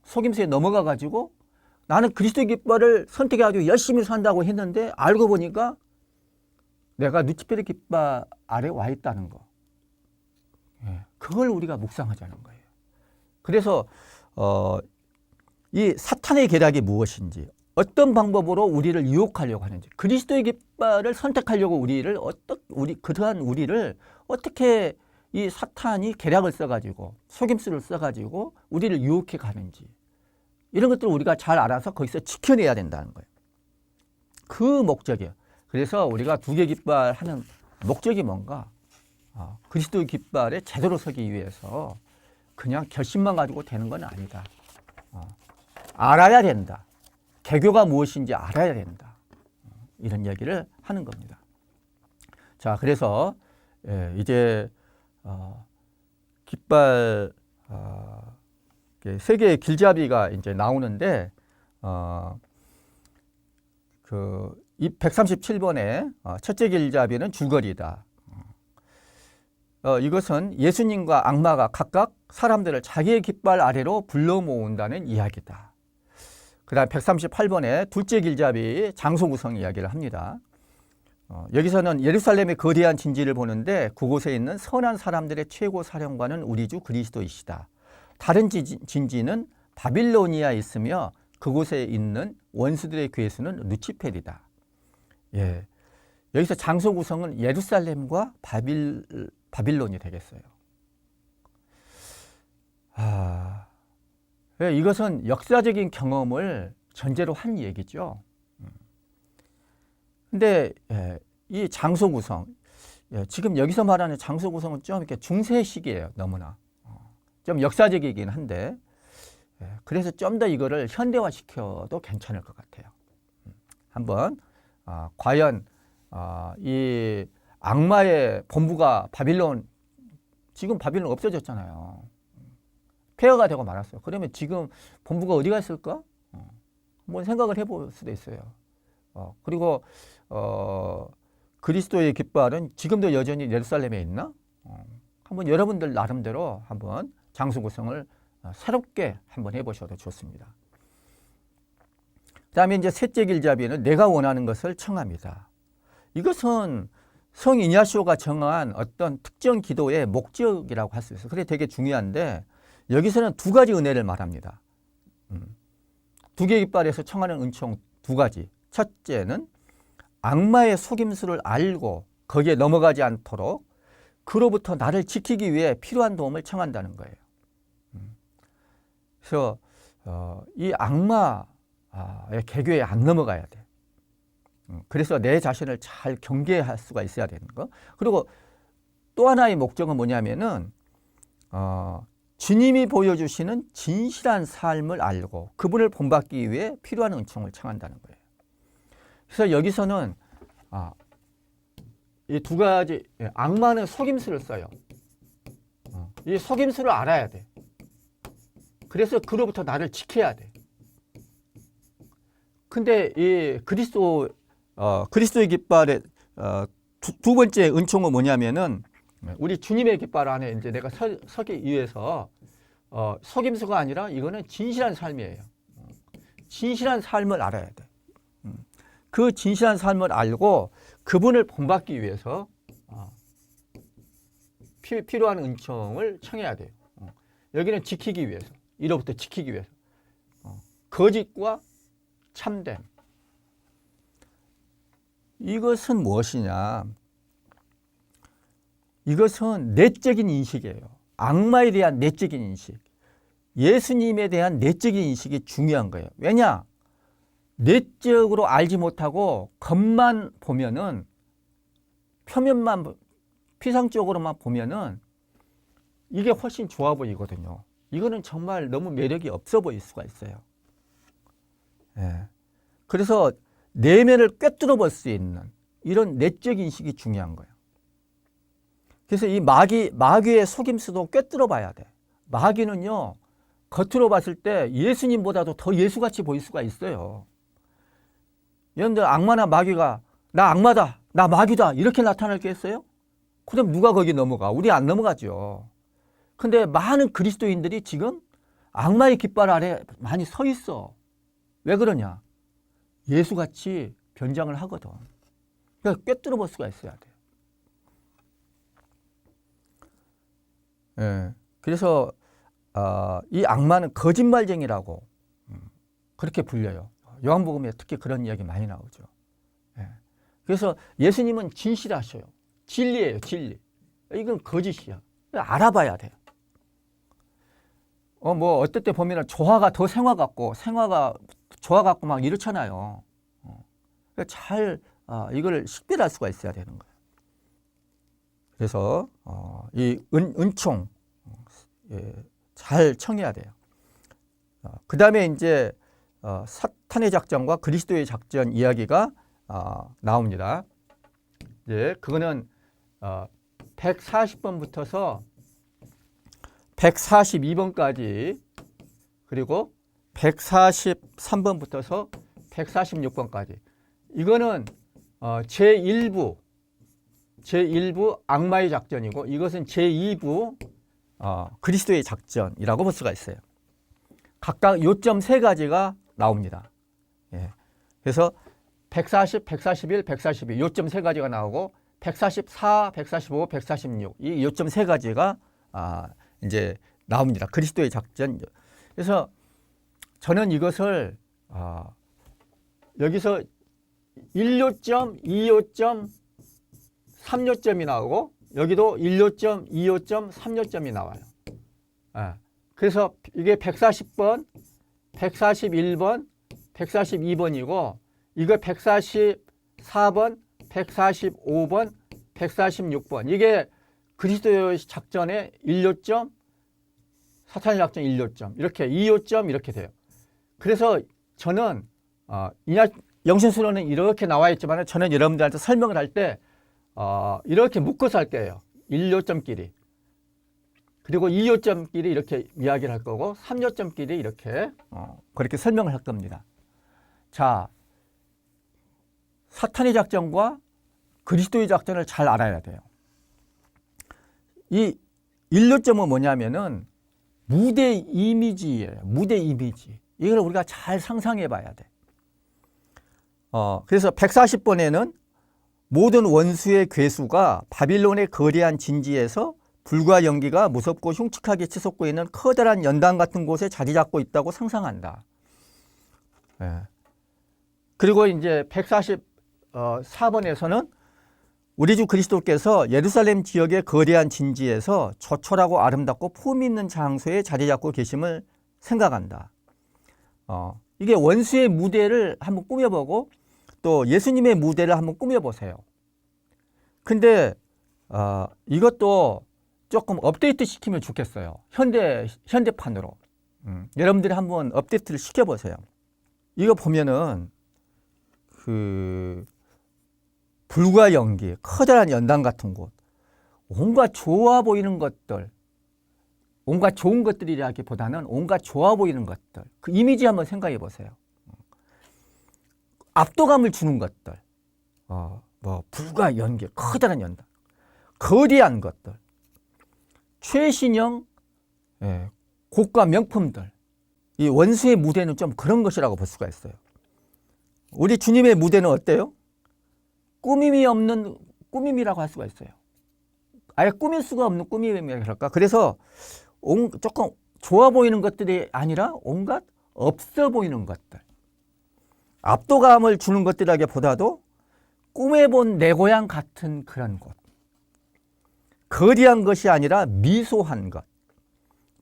속임수에 넘어가가지고 나는 그리스도의 깃발을 선택해가지고 열심히 산다고 했는데 알고 보니까 내가 루치페르 깃발 아래 와 있다는 거. 그걸 우리가 묵상하자는 거예요. 그래서 이 사탄의 계략이 무엇인지 어떤 방법으로 우리를 유혹하려고 하는지 그리스도의 깃발을 선택하려고 그러한 우리를 어떻게 이 사탄이 계략을 써가지고 속임수를 써가지고 우리를 유혹해 가는지 이런 것들을 우리가 잘 알아서 거기서 지켜내야 된다는 거예요. 그 목적이에요. 그래서 우리가 두 개 깃발 하는 목적이 뭔가? 그리스도의 깃발에 제대로 서기 위해서 그냥 결심만 가지고 되는 건 아니다. 알아야 된다. 개교가 무엇인지 알아야 된다. 이런 얘기를 하는 겁니다. 자, 그래서 이제 깃발 세 개의 길잡이가 이제 나오는데 이 137번에 첫째 길잡이는 줄거리다. 이것은 예수님과 악마가 각각 사람들을 자기의 깃발 아래로 불러 모은다는 이야기다. 그 다음 138번에 둘째 길잡이 장소 구성 이야기를 합니다. 여기서는 예루살렘의 거대한 진지를 보는데 그곳에 있는 선한 사람들의 최고 사령관은 우리 주 그리스도이시다. 다른 진지는 바빌로니아에 있으며 그곳에 있는 원수들의 괴수는 루치펠이다. 예, 여기서 장소 구성은 예루살렘과 바빌론이 되겠어요. 이것은 역사적인 경험을 전제로 한 얘기죠. 근데 이 장소 구성, 지금 여기서 말하는 장소 구성은 좀 이렇게 중세식이에요. 너무나 좀 역사적이긴 한데 그래서 좀 더 이거를 현대화시켜도 괜찮을 것 같아요. 한번 과연 이 악마의 본부가 바빌론, 지금 바빌론 없어졌잖아요. 폐허가 되고 말았어요. 그러면 지금 본부가 어디가 있을까? 한번 생각을 해볼 수도 있어요. 그리고 그리스도의 깃발은 지금도 여전히 예루살렘에 있나? 한번 여러분들 나름대로 한번 장소 구성을 새롭게 한번 해보셔도 좋습니다. 그 다음에 이제 셋째 길잡이는 내가 원하는 것을 청합니다. 이것은 성 이냐시오가 정한 어떤 특정 기도의 목적이라고 할 수 있어요. 그게 되게 중요한데 여기서는 두 가지 은혜를 말합니다. 두 개의 깃발에서 청하는 은총 두 가지. 첫째는 악마의 속임수를 알고 거기에 넘어가지 않도록 그로부터 나를 지키기 위해 필요한 도움을 청한다는 거예요. 그래서 이 악마의 계교에 안 넘어가야 돼. 그래서 내 자신을 잘 경계할 수가 있어야 되는 거. 그리고 또 하나의 목적은 뭐냐면은 주님이 보여주시는 진실한 삶을 알고 그분을 본받기 위해 필요한 은총을 청한다는 거예요. 그래서 여기서는 이 두 가지, 악마는 속임수를 써요. 이 속임수를 알아야 돼. 그래서 그로부터 나를 지켜야 돼. 근데 이 그리스도의 깃발의 두 번째 은총은 뭐냐면은 우리 주님의 깃발 안에 이제 내가 서기 위해서 속임수가 아니라 이거는 진실한 삶이에요. 진실한 삶을 알아야 돼. 그 진실한 삶을 알고 그분을 본받기 위해서 필요한 은총을 청해야 돼요. 여기는 지키기 위해서, 이로부터 지키기 위해서. 거짓과 참됨. 이것은 무엇이냐? 이것은 내적인 인식이에요. 악마에 대한 내적인 인식. 예수님에 대한 내적인 인식이 중요한 거예요. 왜냐? 내적으로 알지 못하고 겉만 보면은, 표면만 피상적으로만 보면은 이게 훨씬 좋아 보이거든요. 이거는 정말 너무 매력이 없어 보일 수가 있어요. 그래서 내면을 꿰뚫어 볼 수 있는 이런 내적 인식이 중요한 거예요. 그래서 이 마귀의 속임수도 꿰뚫어 봐야 돼. 마귀는요, 겉으로 봤을 때 예수님보다도 더 예수같이 보일 수가 있어요. 여러분들 악마나 마귀가 나 악마다, 나 마귀다 이렇게 나타날 게 있어요? 그럼 누가 거기 넘어가? 우리 안 넘어가죠. 근데 많은 그리스도인들이 지금 악마의 깃발 아래 많이 서 있어. 왜 그러냐? 예수같이 변장을 하거든. 그러니까 꿰뚫어 볼 수가 있어야 돼요. 그래서 이 악마는 거짓말쟁이라고 그렇게 불려요. 요한복음에 특히 그런 이야기 많이 나오죠. 그래서 예수님은 진실하셔요. 진리예요, 진리. 이건 거짓이야. 알아봐야 돼요. 뭐 어떨 때 보면은 조화가 더 생화 같고 생화가 조화 같고 막 이렇잖아요. 잘 이걸 식별할 수가 있어야 되는 거예요. 그래서 이 은총 잘 청해야 돼요. 그 다음에 이제 사탄의 작전과 그리스도의 작전 이야기가 나옵니다. 이제 그거는 140번부터서 142번까지 그리고 143번부터서 146번까지 이거는 제1부 악마의 작전이고 이것은 제2부 그리스도의 작전이라고 볼 수가 있어요. 각각 요점 3가지가 나옵니다. 예. 그래서 140, 141, 142 요점 3가지가 나오고 144, 145, 146 이 요점 3가지가 이제 나옵니다. 그리스도의 작전. 그래서 저는 이것을 여기서 1요점, 2요점, 3요점이 나오고 여기도 1요점, 2요점, 3요점이 나와요. 그래서 이게 140번, 141번, 142번이고 이거 144번, 145번, 146번 이게 그리스도의 작전의 1요점, 사탄의 작전 1요점 이렇게 2요점 이렇게 돼요. 그래서 저는 영신수로는 이렇게 나와 있지만 저는 여러분들한테 설명을 할 때 이렇게 묶어서 할 거예요. 1요점끼리 그리고 2요점끼리 이렇게 이야기를 할 거고 3요점끼리 이렇게 그렇게 설명을 할 겁니다. 자, 사탄의 작전과 그리스도의 작전을 잘 알아야 돼요. 이 1요점은 뭐냐면은 무대 이미지예요. 무대 이미지. 이걸 우리가 잘 상상해 봐야 돼. 그래서 140번에는 모든 원수의 괴수가 바빌론의 거대한 진지에서 불과 연기가 무섭고 흉측하게 치솟고 있는 커다란 연단 같은 곳에 자리 잡고 있다고 상상한다. 예. 그리고 이제 144번에서는 우리 주 그리스도께서 예루살렘 지역의 거대한 진지에서 조촐하고 아름답고 폼 있는 장소에 자리 잡고 계심을 생각한다. 이게 원수의 무대를 한번 꾸며보고 또 예수님의 무대를 한번 꾸며보세요. 근데 이것도 조금 업데이트 시키면 좋겠어요. 현대판으로. 여러분들이 한번 업데이트를 시켜보세요. 이거 보면은 불과 연기, 커다란 연단 같은 곳, 온갖 좋아 보이는 것들, 온갖 좋은 것들이라기보다는 온갖 좋아 보이는 것들, 그 이미지 한번 생각해 보세요. 압도감을 주는 것들, 뭐 불과 연기, 커다란 연단, 거대한 것들, 최신형 고가 명품들, 이 원수의 무대는 좀 그런 것이라고 볼 수가 있어요. 우리 주님의 무대는 어때요? 꾸밈이 없는 꾸밈이라고 할 수가 있어요. 아예 꾸밀 수가 없는 꾸밈이라고 할까? 그래서 조금 좋아 보이는 것들이 아니라 온갖 없어 보이는 것들, 압도감을 주는 것들이라기보다도 꿈에본 내 고향 같은 그런 곳, 거대한 것이 아니라 미소한 것,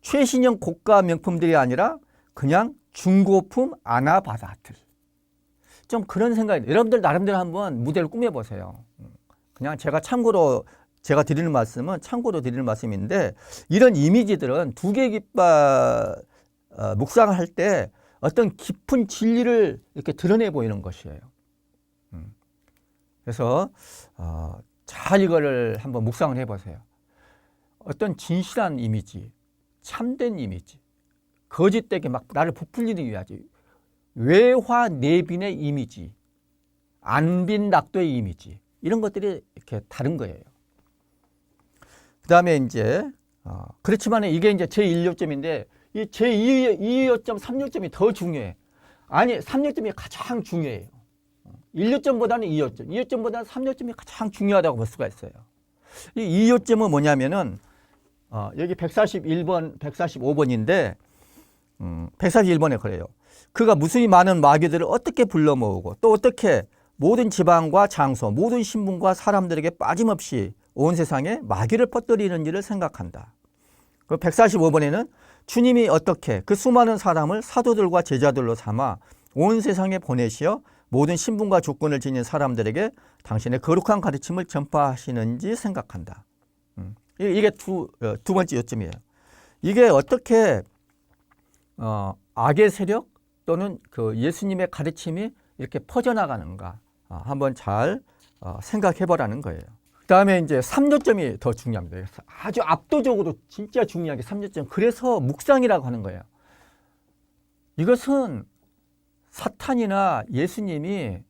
최신형 고가 명품들이 아니라 그냥 중고품 아나바다들, 좀 그런 생각이, 여러분들 나름대로 한번 무대를 꾸며보세요. 그냥 제가 드리는 말씀은 참고로 드리는 말씀인데, 이런 이미지들은 두개 깃발 묵상을 할 때 어떤 깊은 진리를 이렇게 드러내 보이는 것이에요. 그래서 잘 이거를 한번 묵상을 해보세요. 어떤 진실한 이미지, 참된 이미지, 거짓되게 막 나를 부풀리는 이미지, 외화내빈의 이미지, 안빈 낙도의 이미지, 이런 것들이 이렇게 다른 거예요. 그 다음에 이제 그렇지만 이게 이제 제1요점인데 이 제2요점, 3요점이 더 중요해. 아니, 3요점이 가장 중요해요. 1요점보다는 2요점, 2요점보다는 3요점이 가장 중요하다고 볼 수가 있어요. 이 2요점은 뭐냐면은 여기 141번, 145번인데 141번에 그래요. 그가 무수히 많은 마귀들을 어떻게 불러 모으고 또 어떻게 모든 지방과 장소, 모든 신분과 사람들에게 빠짐없이 온 세상에 마귀를 퍼뜨리는 일을 생각한다. 그 145번에는 주님이 어떻게 그 수많은 사람을 사도들과 제자들로 삼아 온 세상에 보내시어 모든 신분과 조건을 지닌 사람들에게 당신의 거룩한 가르침을 전파하시는지 생각한다. 이게 두 번째 요점이에요. 이게 어떻게 악의 세력 또는 그 예수님의 가르침이 이렇게 퍼져나가는가 한번 잘 생각해 보라는 거예요. 그 다음에 이제 3요점이 더 중요합니다. 아주 압도적으로 진짜 중요한 게 3요점. 그래서 묵상이라고 하는 거예요. 이것은 사탄이나 예수님이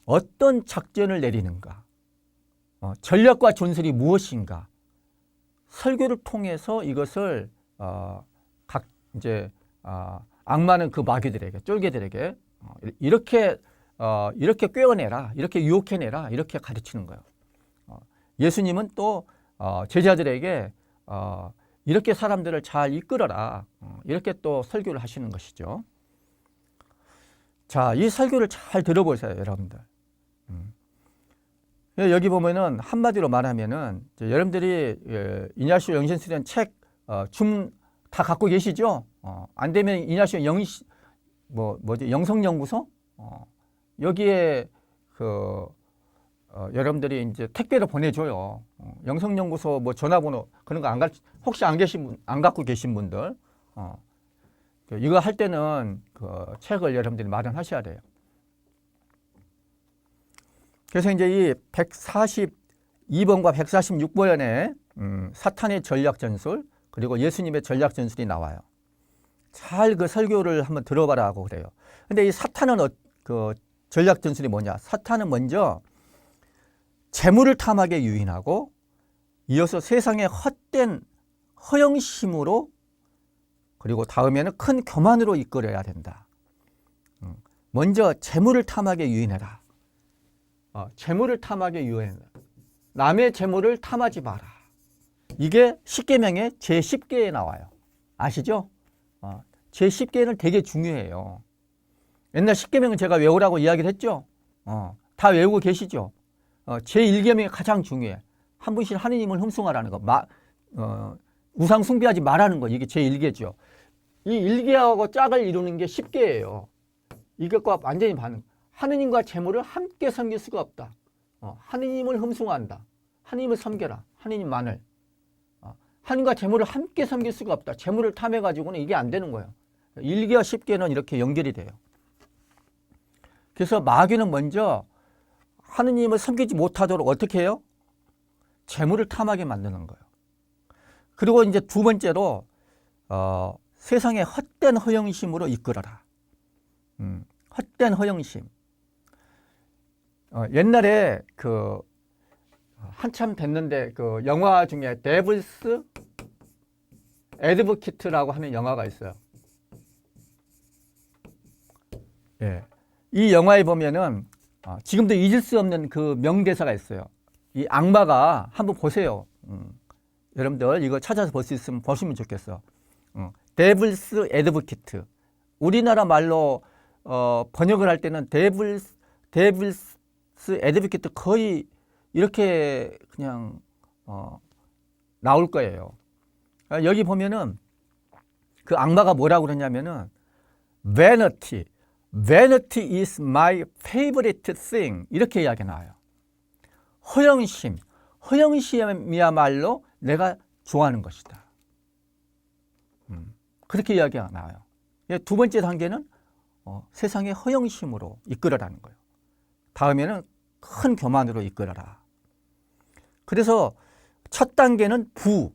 어떤 작전을 내리는가, 전략과 전술이 무엇인가, 설교를 통해서 이것을 이제 악마는 그 마귀들에게, 쫄개들에게 이렇게 꿰어내라, 이렇게 유혹해내라, 이렇게 가르치는 거예요. 예수님은 또 제자들에게 이렇게 사람들을 잘 이끌어라, 이렇게 또 설교를 하시는 것이죠. 자, 이 설교를 잘 들어보세요, 여러분들. 여기 보면은 한마디로 말하면은 여러분들이 이냐시오 영신수련 책 좀 다 갖고 계시죠? 안 되면 이냐시오 영성연구소 여기에 여러분들이 이제 택배로 보내줘요. 영성연구소 뭐 전화번호 그런 거 혹시 안 갖고 계신 분들 이거 할 때는 그 책을 여러분들이 마련하셔야 돼요. 그래서 이제 이 142번과 146번에 사탄의 전략 전술 그리고 예수님의 전략 전술이 나와요. 잘 그 설교를 한번 들어봐라 하고 그래요. 근데 이 사탄은 그 전략 전술이 뭐냐? 사탄은 먼저 재물을 탐하게 유인하고 이어서 세상의 헛된 허영심으로 그리고 다음에는 큰 교만으로 이끌어야 된다. 먼저 재물을 탐하게 유인해라. 재물을 탐하게 유인해라. 남의 재물을 탐하지 마라. 이게 십계명의 제10계에 나와요. 아시죠? 제10계는 되게 중요해요. 옛날 십계명은 제가 외우라고 이야기를 했죠? 다 외우고 계시죠? 제1계명이 가장 중요해. 한 분씩 하느님을 흠숭하라는 거. 우상 숭배하지 말라는 거. 이게 제1계죠. 이 1계하고 짝을 이루는 게 10계예요. 이것과 완전히 반응. 하느님과 재물을 함께 섬길 수가 없다. 하느님을 흠숭한다. 하느님을 섬겨라. 하느님만을. 하느님과 재물을 함께 섬길 수가 없다. 재물을 탐해가지고는 이게 안 되는 거예요. 1계와 10계는 이렇게 연결이 돼요. 그래서 마귀는 먼저 하느님을 섬기지 못하도록 어떻게 해요? 재물을 탐하게 만드는 거예요. 그리고 이제 두 번째로 세상의 헛된 허영심으로 이끌어라. 헛된 허영심. 옛날에 그 한참 됐는데 그 영화 중에 데블스 애드보키트라고 하는 영화가 있어요. 예. 이 영화에 보면은 지금도 잊을 수 없는 그 명대사가 있어요. 이 악마가 한번 보세요. 여러분들 이거 찾아서 볼 수 있으면 보시면 좋겠어. 데블스 애드보키트. 우리나라 말로 번역을 할 때는 데블스 애드보키트 거의 이렇게 그냥 나올 거예요. 여기 보면은 그 악마가 뭐라고 그러냐면은 vanity is my favorite thing 이렇게 이야기 나와요. 허영심이야말로 내가 좋아하는 것이다. 그렇게 이야기가 나와요. 두 번째 단계는 세상의 허영심으로 이끌어라는 거예요. 다음에는 큰 교만으로 이끌어라. 그래서 첫 단계는 부,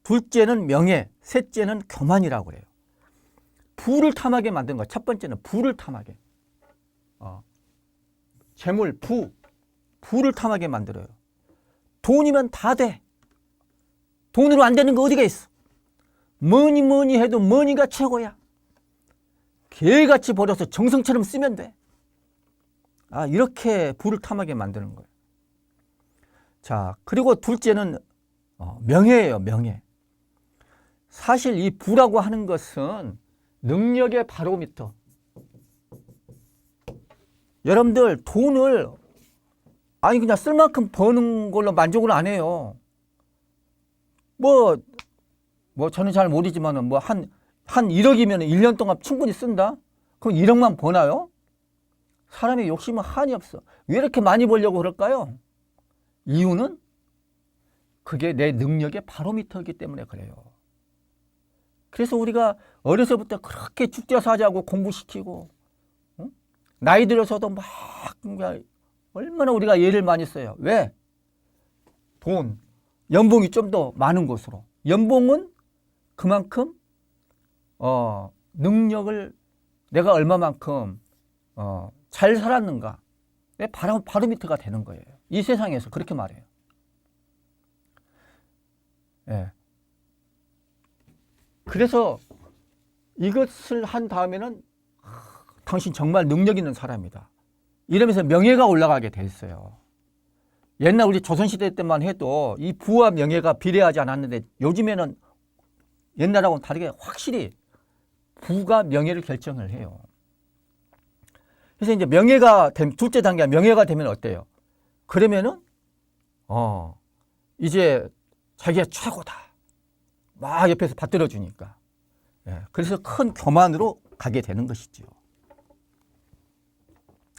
둘째는 명예, 셋째는 교만이라고 그래요. 부를 탐하게 만든 거예요. 첫 번째는 부를 탐하게. 재물, 부를 탐하게 만들어요. 돈이면 다 돼. 돈으로 안 되는 거 어디가 있어? 뭐니 해도 머니가 최고야. 개같이 벌어서 정성처럼 쓰면 돼. 이렇게 부를 탐하게 만드는 거예요. 자, 그리고 둘째는 명예예요, 명예. 사실 이 부라고 하는 것은 능력의 바로미터. 여러분들 돈을 아니 그냥 쓸 만큼 버는 걸로 만족을 안 해요. 뭐 저는 잘 모르지만은 뭐 한 1억이면 1년 동안 충분히 쓴다? 그럼 1억만 버나요? 사람의 욕심은 한이 없어. 왜 이렇게 많이 벌려고 그럴까요? 이유는 그게 내 능력의 바로미터이기 때문에 그래요. 그래서 우리가 어려서부터 그렇게 죽자사자하고 공부시키고, 응? 나이 들어서도 막 얼마나 우리가 예를 많이 써요. 왜? 돈, 연봉이 좀 더 많은 곳으로. 연봉은 그만큼 능력을 내가 얼마만큼 잘 살았는가 내 바로미터가 되는 거예요. 이 세상에서 그렇게 말해요. 예. 그래서 이것을 한 다음에는 당신 정말 능력 있는 사람이다. 이러면서 명예가 올라가게 돼 있어요. 옛날 우리 조선시대 때만 해도 이 부와 명예가 비례하지 않았는데 요즘에는 옛날하고는 다르게 확실히 부가 명예를 결정을 해요. 그래서 이제 명예가 둘째 단계가 명예가 되면 어때요? 그러면은 이제 자기가 최고다. 막 옆에서 받들어 주니까. 예, 그래서 큰 교만으로 가게 되는 것이죠.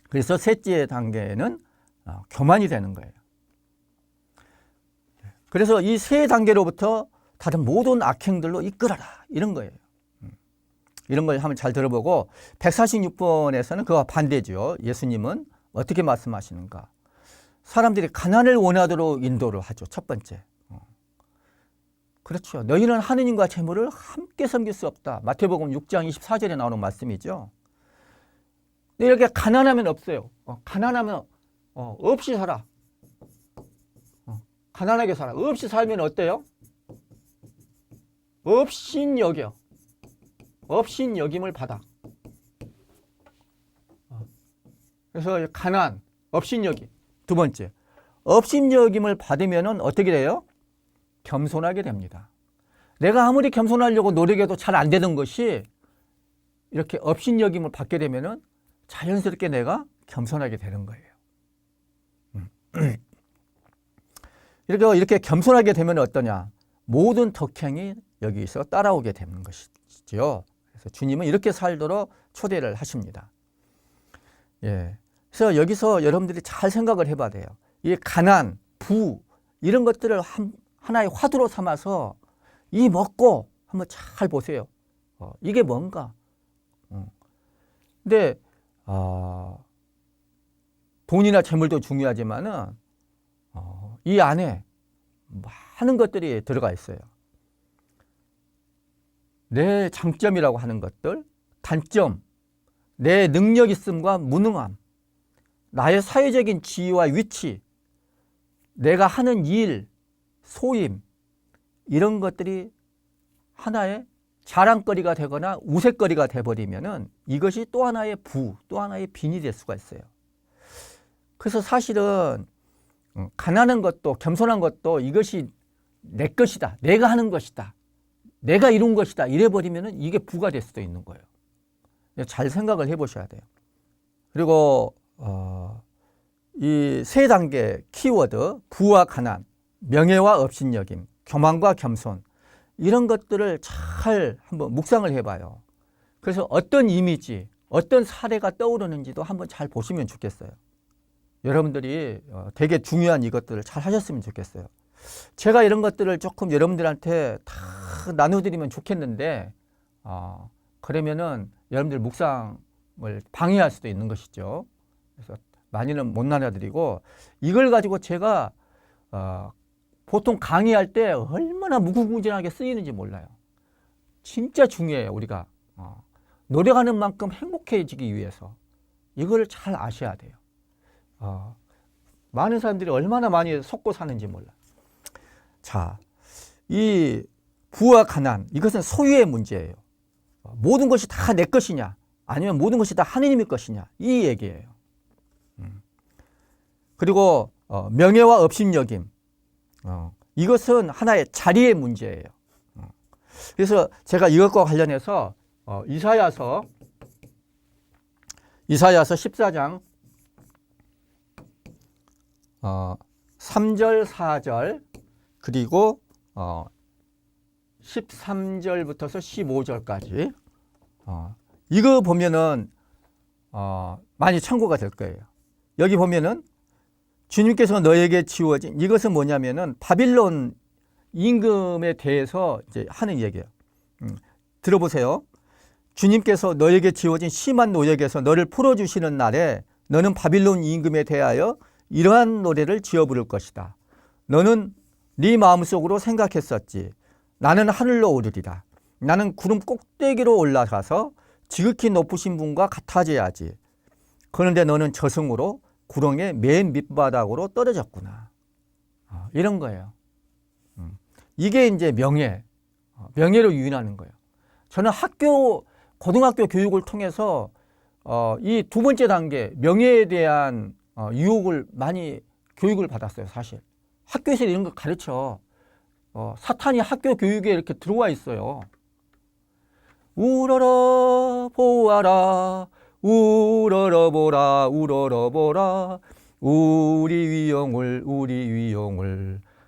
그래서 셋째 단계는 교만이 되는 거예요. 그래서 이 세 단계로부터 다른 모든 악행들로 이끌어라 이런 거예요. 이런 걸 한번 잘 들어보고 146번에서는 그와 반대죠. 예수님은 어떻게 말씀하시는가? 사람들이 가난을 원하도록 인도를 하죠. 첫 번째. 그렇죠. 너희는 하느님과 재물을 함께 섬길 수 없다. 마태복음 6장 24절에 나오는 말씀이죠. 이렇게 가난하면 없어요. 가난하면 없이 살아. 가난하게 살아. 없이 살면 어때요? 없인 여겨. 없인 여김을 받아. 그래서 가난, 없인 여김. 두 번째, 없인 여김을 받으면 어떻게 돼요? 겸손하게 됩니다. 내가 아무리 겸손하려고 노력해도 잘 안 되는 것이 이렇게 없인 여김을 받게 되면 자연스럽게 내가 겸손하게 되는 거예요. 이렇게 겸손하게 되면 어떠냐? 모든 덕행이 여기서 따라오게 되는 것이죠. 그래서 주님은 이렇게 살도록 초대를 하십니다. 예. 그래서 여기서 여러분들이 잘 생각을 해봐야 돼요. 이 가난, 부 이런 것들을 하나의 화두로 삼아서 이 먹고 한번 잘 보세요. 이게 뭔가? 근데 돈이나 재물도 중요하지만은 이 안에 많은 것들이 들어가 있어요. 내 장점이라고 하는 것들, 단점, 내 능력 있음과 무능함, 나의 사회적인 지위와 위치, 내가 하는 일, 소임, 이런 것들이 하나의 자랑거리가 되거나 우색거리가 돼버리면은 이것이 또 하나의 부, 또 하나의 빈이 될 수가 있어요. 그래서 사실은 가난한 것도 겸손한 것도 이것이 내 것이다. 내가 하는 것이다. 내가 이룬 것이다. 이래버리면 이게 부가 될 수도 있는 거예요. 잘 생각을 해보셔야 돼요. 그리고 이 세 단계 키워드 부와 가난, 명예와 업신여김, 교만과 겸손 이런 것들을 잘 한번 묵상을 해봐요. 그래서 어떤 이미지, 어떤 사례가 떠오르는지도 한번 잘 보시면 좋겠어요. 여러분들이 되게 중요한 이것들을 잘 하셨으면 좋겠어요. 제가 이런 것들을 조금 여러분들한테 다 나눠드리면 좋겠는데 그러면은 여러분들 묵상을 방해할 수도 있는 것이죠. 그래서 많이는 못 나눠드리고 이걸 가지고 제가 보통 강의할 때 얼마나 무궁무진하게 쓰이는지 몰라요. 진짜 중요해요. 우리가 노력하는 만큼 행복해지기 위해서 이걸 잘 아셔야 돼요. 많은 사람들이 얼마나 많이 속고 사는지 몰라. 자, 이 부와 가난 이것은 소유의 문제예요. 모든 것이 다 내 것이냐 아니면 모든 것이 다 하느님의 것이냐 이 얘기예요. 그리고 명예와 업신여김 이것은 하나의 자리의 문제예요. 그래서 제가 이것과 관련해서 이사야서 14장 3절, 4절 그리고 13절부터서 15절까지 이거 보면은 많이 참고가 될 거예요. 여기 보면은 주님께서 너에게 지워진 이것은 뭐냐면은 바빌론 임금에 대해서 이제 하는 얘기예요. 들어보세요. 주님께서 너에게 지워진 심한 노역에서 너를 풀어주시는 날에 너는 바빌론 임금에 대하여 이러한 노래를 지어 부를 것이다. 너는 네 마음속으로 생각했었지. 나는 하늘로 오르리라. 나는 구름 꼭대기로 올라가서 지극히 높으신 분과 같아져야지. 그런데 너는 저승으로 구렁의 맨 밑바닥으로 떨어졌구나. 이런 거예요. 이게 이제 명예로 유인하는 거예요. 저는 고등학교 교육을 통해서 이 두 번째 단계 명예에 대한 유혹을 많이 교육을 받았어요. 사실 학교에서 이런 거 가르쳐. 사탄이 학교 교육에 이렇게 들어와 있어요. 우러러 보아라, 우러러 보라, 우러러 보라, 우리 위용을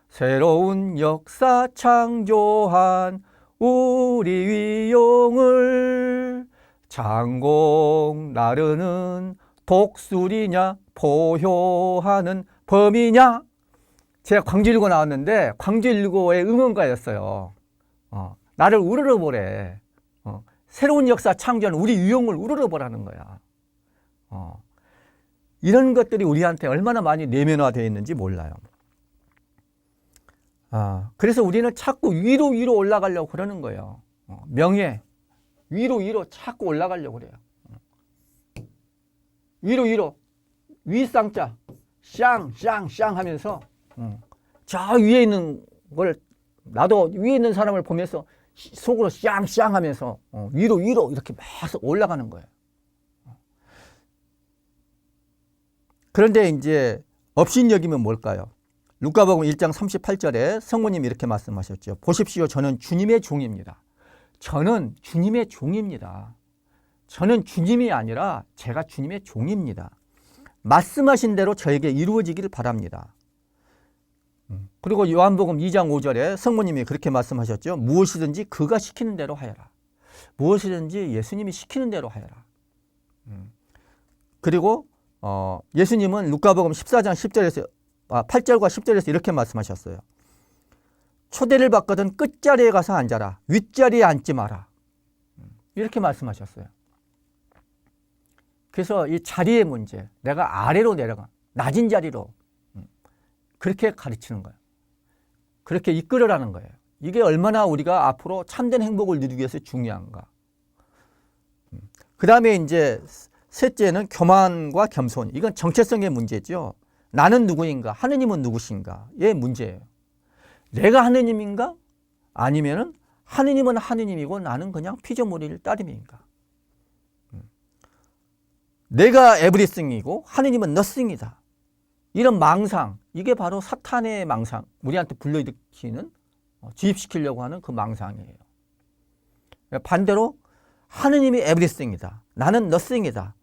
새로운 역사 창조한 우리 위용을 장공 나르는 독수리냐 포효하는 범이냐. 제가 광주일고 나왔는데 광주일고의 응원가였어요. 나를 우러러 보래. 새로운 역사 창조한 우리 위용을 우러러 보라는 거야. 이런 것들이 우리한테 얼마나 많이 내면화되어 있는지 몰라요. 그래서 우리는 자꾸 위로 올라가려고 그러는 거예요. 명예, 위로 자꾸 올라가려고 그래요. 위로, 위쌍자, 쌍 하면서 저 위에 있는 걸 나도 위에 있는 사람을 보면서 속으로 쌍 하면서 위로 이렇게 막 올라가는 거예요. 그런데 이제 업신여기면 뭘까요? 루카복음 1장 38절에 성모님이 이렇게 말씀하셨죠. 보십시오. 저는 주님의 종입니다. 저는 주님의 종입니다. 저는 주님이 아니라 제가 주님의 종입니다. 말씀하신 대로 저에게 이루어지기를 바랍니다. 그리고 요한복음 2장 5절에 성모님이 그렇게 말씀하셨죠. 무엇이든지 그가 시키는 대로 하여라. 무엇이든지 예수님이 시키는 대로 하여라. 그리고 예수님은 루카복음 14장 10절에서 8절과 10절에서 이렇게 말씀하셨어요. 초대를 받거든 끝자리에 가서 앉아라. 윗자리에 앉지 마라. 이렇게 말씀하셨어요. 그래서 이 자리의 문제, 내가 아래로 내려가, 낮은 자리로 그렇게 가르치는 거예요. 그렇게 이끌어라는 거예요. 이게 얼마나 우리가 앞으로 참된 행복을 누리기 위해서 중요한가. 그 다음에 이제 셋째는 교만과 겸손. 이건 정체성의 문제죠. 나는 누구인가? 하느님은 누구신가?의 문제예요. 내가 하느님인가? 아니면은 하느님은 하느님이고 나는 그냥 피조물일 따름인가? 내가 에브리싱이고 하느님은 너싱이다. 이런 망상, 이게 바로 사탄의 망상, 우리한테 불러일으키는 주입시키려고 하는 그 망상이에요. 반대로 하느님이 에브리싱이다. 나는 너싱이다.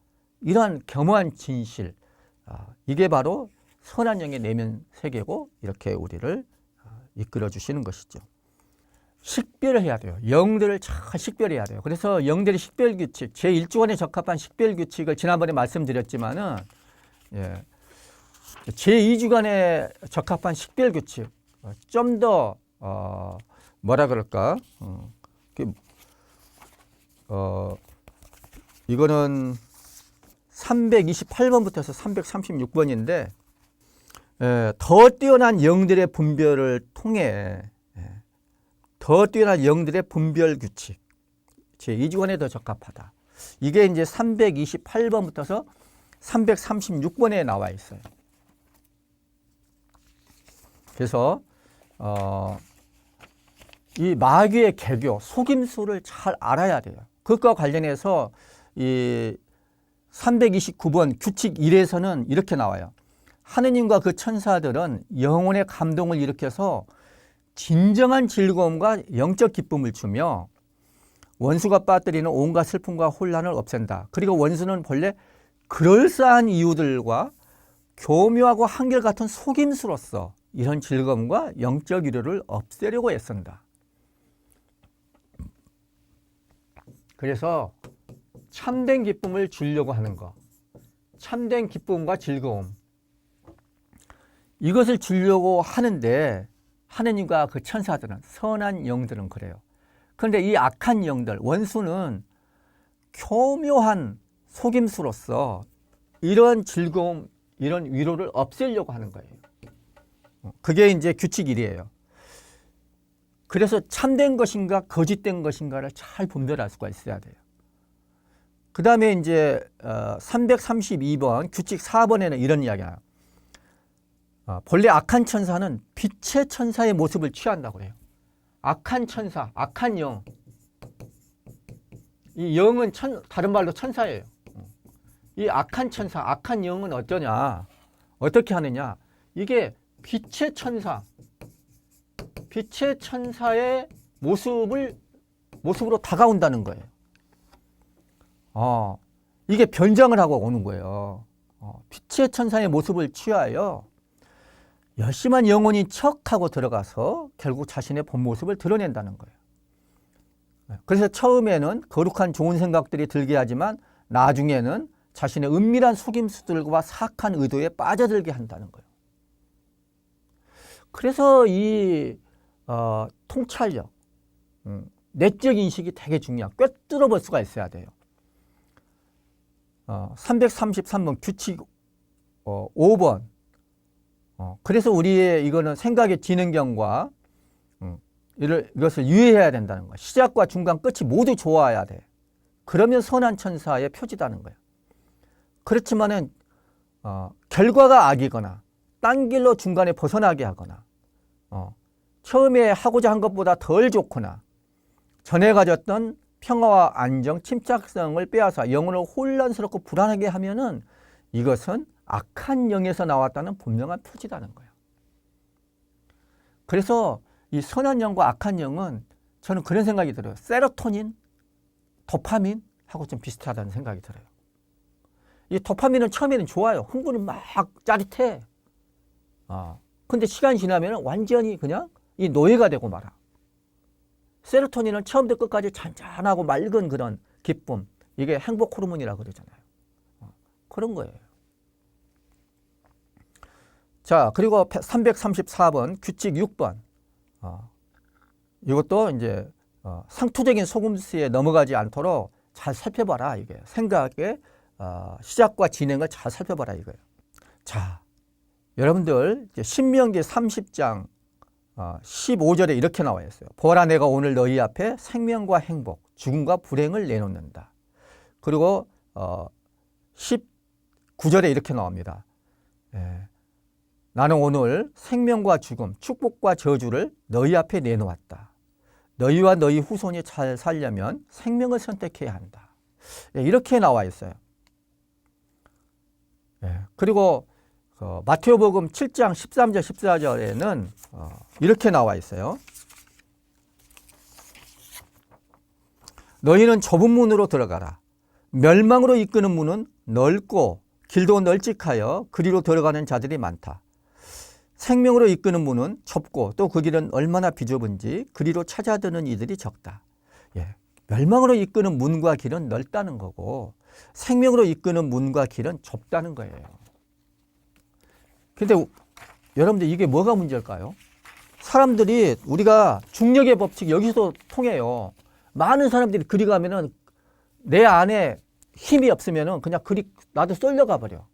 이러한 겸허한 진실, 이게 바로 선한 영의 내면 세계고 이렇게 우리를 이끌어 주시는 것이죠. 식별을 해야 돼요. 영들을 잘 식별해야 돼요. 그래서 영들의 식별규칙, 제1주간에 적합한 식별규칙을 지난번에 말씀드렸지만은 제2주간에 적합한 식별규칙 좀 더 뭐라 그럴까? 이거는 328번부터 해서 336번인데 더 뛰어난 영들의 분별을 통해 더 뛰어난 영들의 분별 규칙 제2주간에 더 적합하다. 이게 이제 328번부터서 336번에 나와 있어요. 그래서 이 마귀의 개교, 속임수를 잘 알아야 돼요. 그것과 관련해서 이 329번 규칙 1에서는 이렇게 나와요. 하느님과 그 천사들은 영혼의 감동을 일으켜서 진정한 즐거움과 영적 기쁨을 주며 원수가 빠뜨리는 온갖 슬픔과 혼란을 없앤다. 그리고 원수는 본래 그럴싸한 이유들과 교묘하고 한결같은 속임수로서 이런 즐거움과 영적 위로를 없애려고 애쓴다. 그래서 참된 기쁨을 주려고 하는 것, 참된 기쁨과 즐거움, 이것을 주려고 하는데 하느님과 그 천사들은, 선한 영들은 그래요. 그런데 이 악한 영들, 원수는 교묘한 속임수로서 이런 즐거움, 이런 위로를 없애려고 하는 거예요. 그게 이제 규칙 1이에요. 그래서 참된 것인가 거짓된 것인가를 잘 분별할 수가 있어야 돼요. 그 다음에 이제 332번 규칙 4번에는 이런 이야기가 나와요. 본래 악한 천사는 빛의 천사의 모습을 취한다고 해요. 악한 천사, 악한 영. 이 영은 다른 말로 천사예요. 이 악한 천사, 악한 영은 어떠냐? 어떻게 하느냐? 이게 빛의 천사, 빛의 천사의 모습으로 다가온다는 거예요. 이게 변장을 하고 오는 거예요. 빛의 천사의 모습을 취하여 열심한 영혼인 척하고 들어가서 결국 자신의 본 모습을 드러낸다는 거예요. 그래서 처음에는 거룩한 좋은 생각들이 들게 하지만 나중에는 자신의 은밀한 속임수들과 사악한 의도에 빠져들게 한다는 거예요. 그래서 이 통찰력, 내적 인식이 되게 중요해요. 꿰뚫어 볼 수가 있어야 돼요. 333번 규칙 5번. 그래서 우리의 이거는 생각의 진행경과 이것을 유의해야 된다는 거예요. 시작과 중간, 끝이 모두 좋아야 돼. 그러면 선한 천사의 표지다는 거예요. 그렇지만은 결과가 악이거나 딴 길로 중간에 벗어나게 하거나 처음에 하고자 한 것보다 덜 좋거나 전에 가졌던 평화와 안정, 침착성을 빼앗아 영혼을 혼란스럽고 불안하게 하면은 이것은 악한 영에서 나왔다는 분명한 표지라는 거예요. 그래서 이 선한 영과 악한 영은 저는 그런 생각이 들어요. 세로토닌, 도파민하고 좀 비슷하다는 생각이 들어요. 이 도파민은 처음에는 좋아요. 흥분은 막 짜릿해. 근데 시간이 지나면 완전히 그냥 이 노예가 되고 말아. 세로토닌은 처음부터 끝까지 잔잔하고 맑은 그런 기쁨. 이게 행복 호르몬이라고 그러잖아요. 그런 거예요. 자, 그리고 334번 규칙 6번. 이것도 이제 상투적인 속임수에 넘어가지 않도록 잘 살펴봐라. 이게 생각의 시작과 진행을 잘 살펴봐라 이거예요. 자, 여러분들 이제 신명기 30장 15절에 이렇게 나와 있어요. 보라, 내가 오늘 너희 앞에 생명과 행복, 죽음과 불행을 내놓는다. 그리고 19절에 이렇게 나옵니다. 나는 오늘 생명과 죽음, 축복과 저주를 너희 앞에 내놓았다. 너희와 너희 후손이 잘 살려면 생명을 선택해야 한다. 이렇게 나와 있어요. 그리고 마태오복음 7장 13절 14절에는 이렇게 나와 있어요. 너희는 좁은 문으로 들어가라. 멸망으로 이끄는 문은 넓고 길도 널찍하여 그리로 들어가는 자들이 많다. 생명으로 이끄는 문은 좁고 또 그 길은 얼마나 비좁은지 그리로 찾아드는 이들이 적다. 멸망으로 이끄는 문과 길은 넓다는 거고 생명으로 이끄는 문과 길은 좁다는 거예요. 근데 여러분들 이게 뭐가 문제일까요? 사람들이 우리가 중력의 법칙 여기서 통해요. 많은 사람들이 그리 가면은 내 안에 힘이 없으면은 그냥 그리 나도 쏠려가 버려.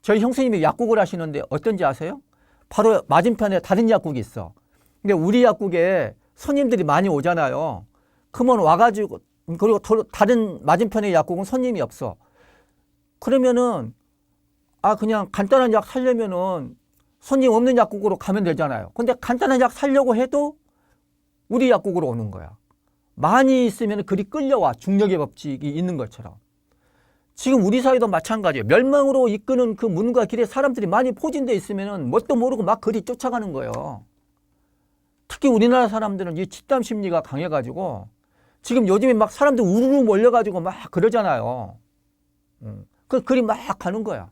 저희 형수님이 약국을 하시는데 어떤지 아세요? 바로 맞은편에 다른 약국이 있어. 근데 우리 약국에 손님들이 많이 오잖아요. 그러면 와가지고 그리고 다른 맞은편의 약국은 손님이 없어. 그러면은 그냥 간단한 약 사려면은 손님 없는 약국으로 가면 되잖아요. 근데 간단한 약 사려고 해도 우리 약국으로 오는 거야. 많이 있으면 그리 끌려와. 중력의 법칙이 있는 것처럼. 지금 우리 사회도 마찬가지예요. 멸망으로 이끄는 그 문과 길에 사람들이 많이 포진되어 있으면 뭣도 모르고 막 그리 쫓아가는 거예요. 특히 우리나라 사람들은 이 집단 심리가 강해가지고 지금 요즘에 막 사람들 우르르 몰려가지고 막 그러잖아요. 그리 막 가는 거야.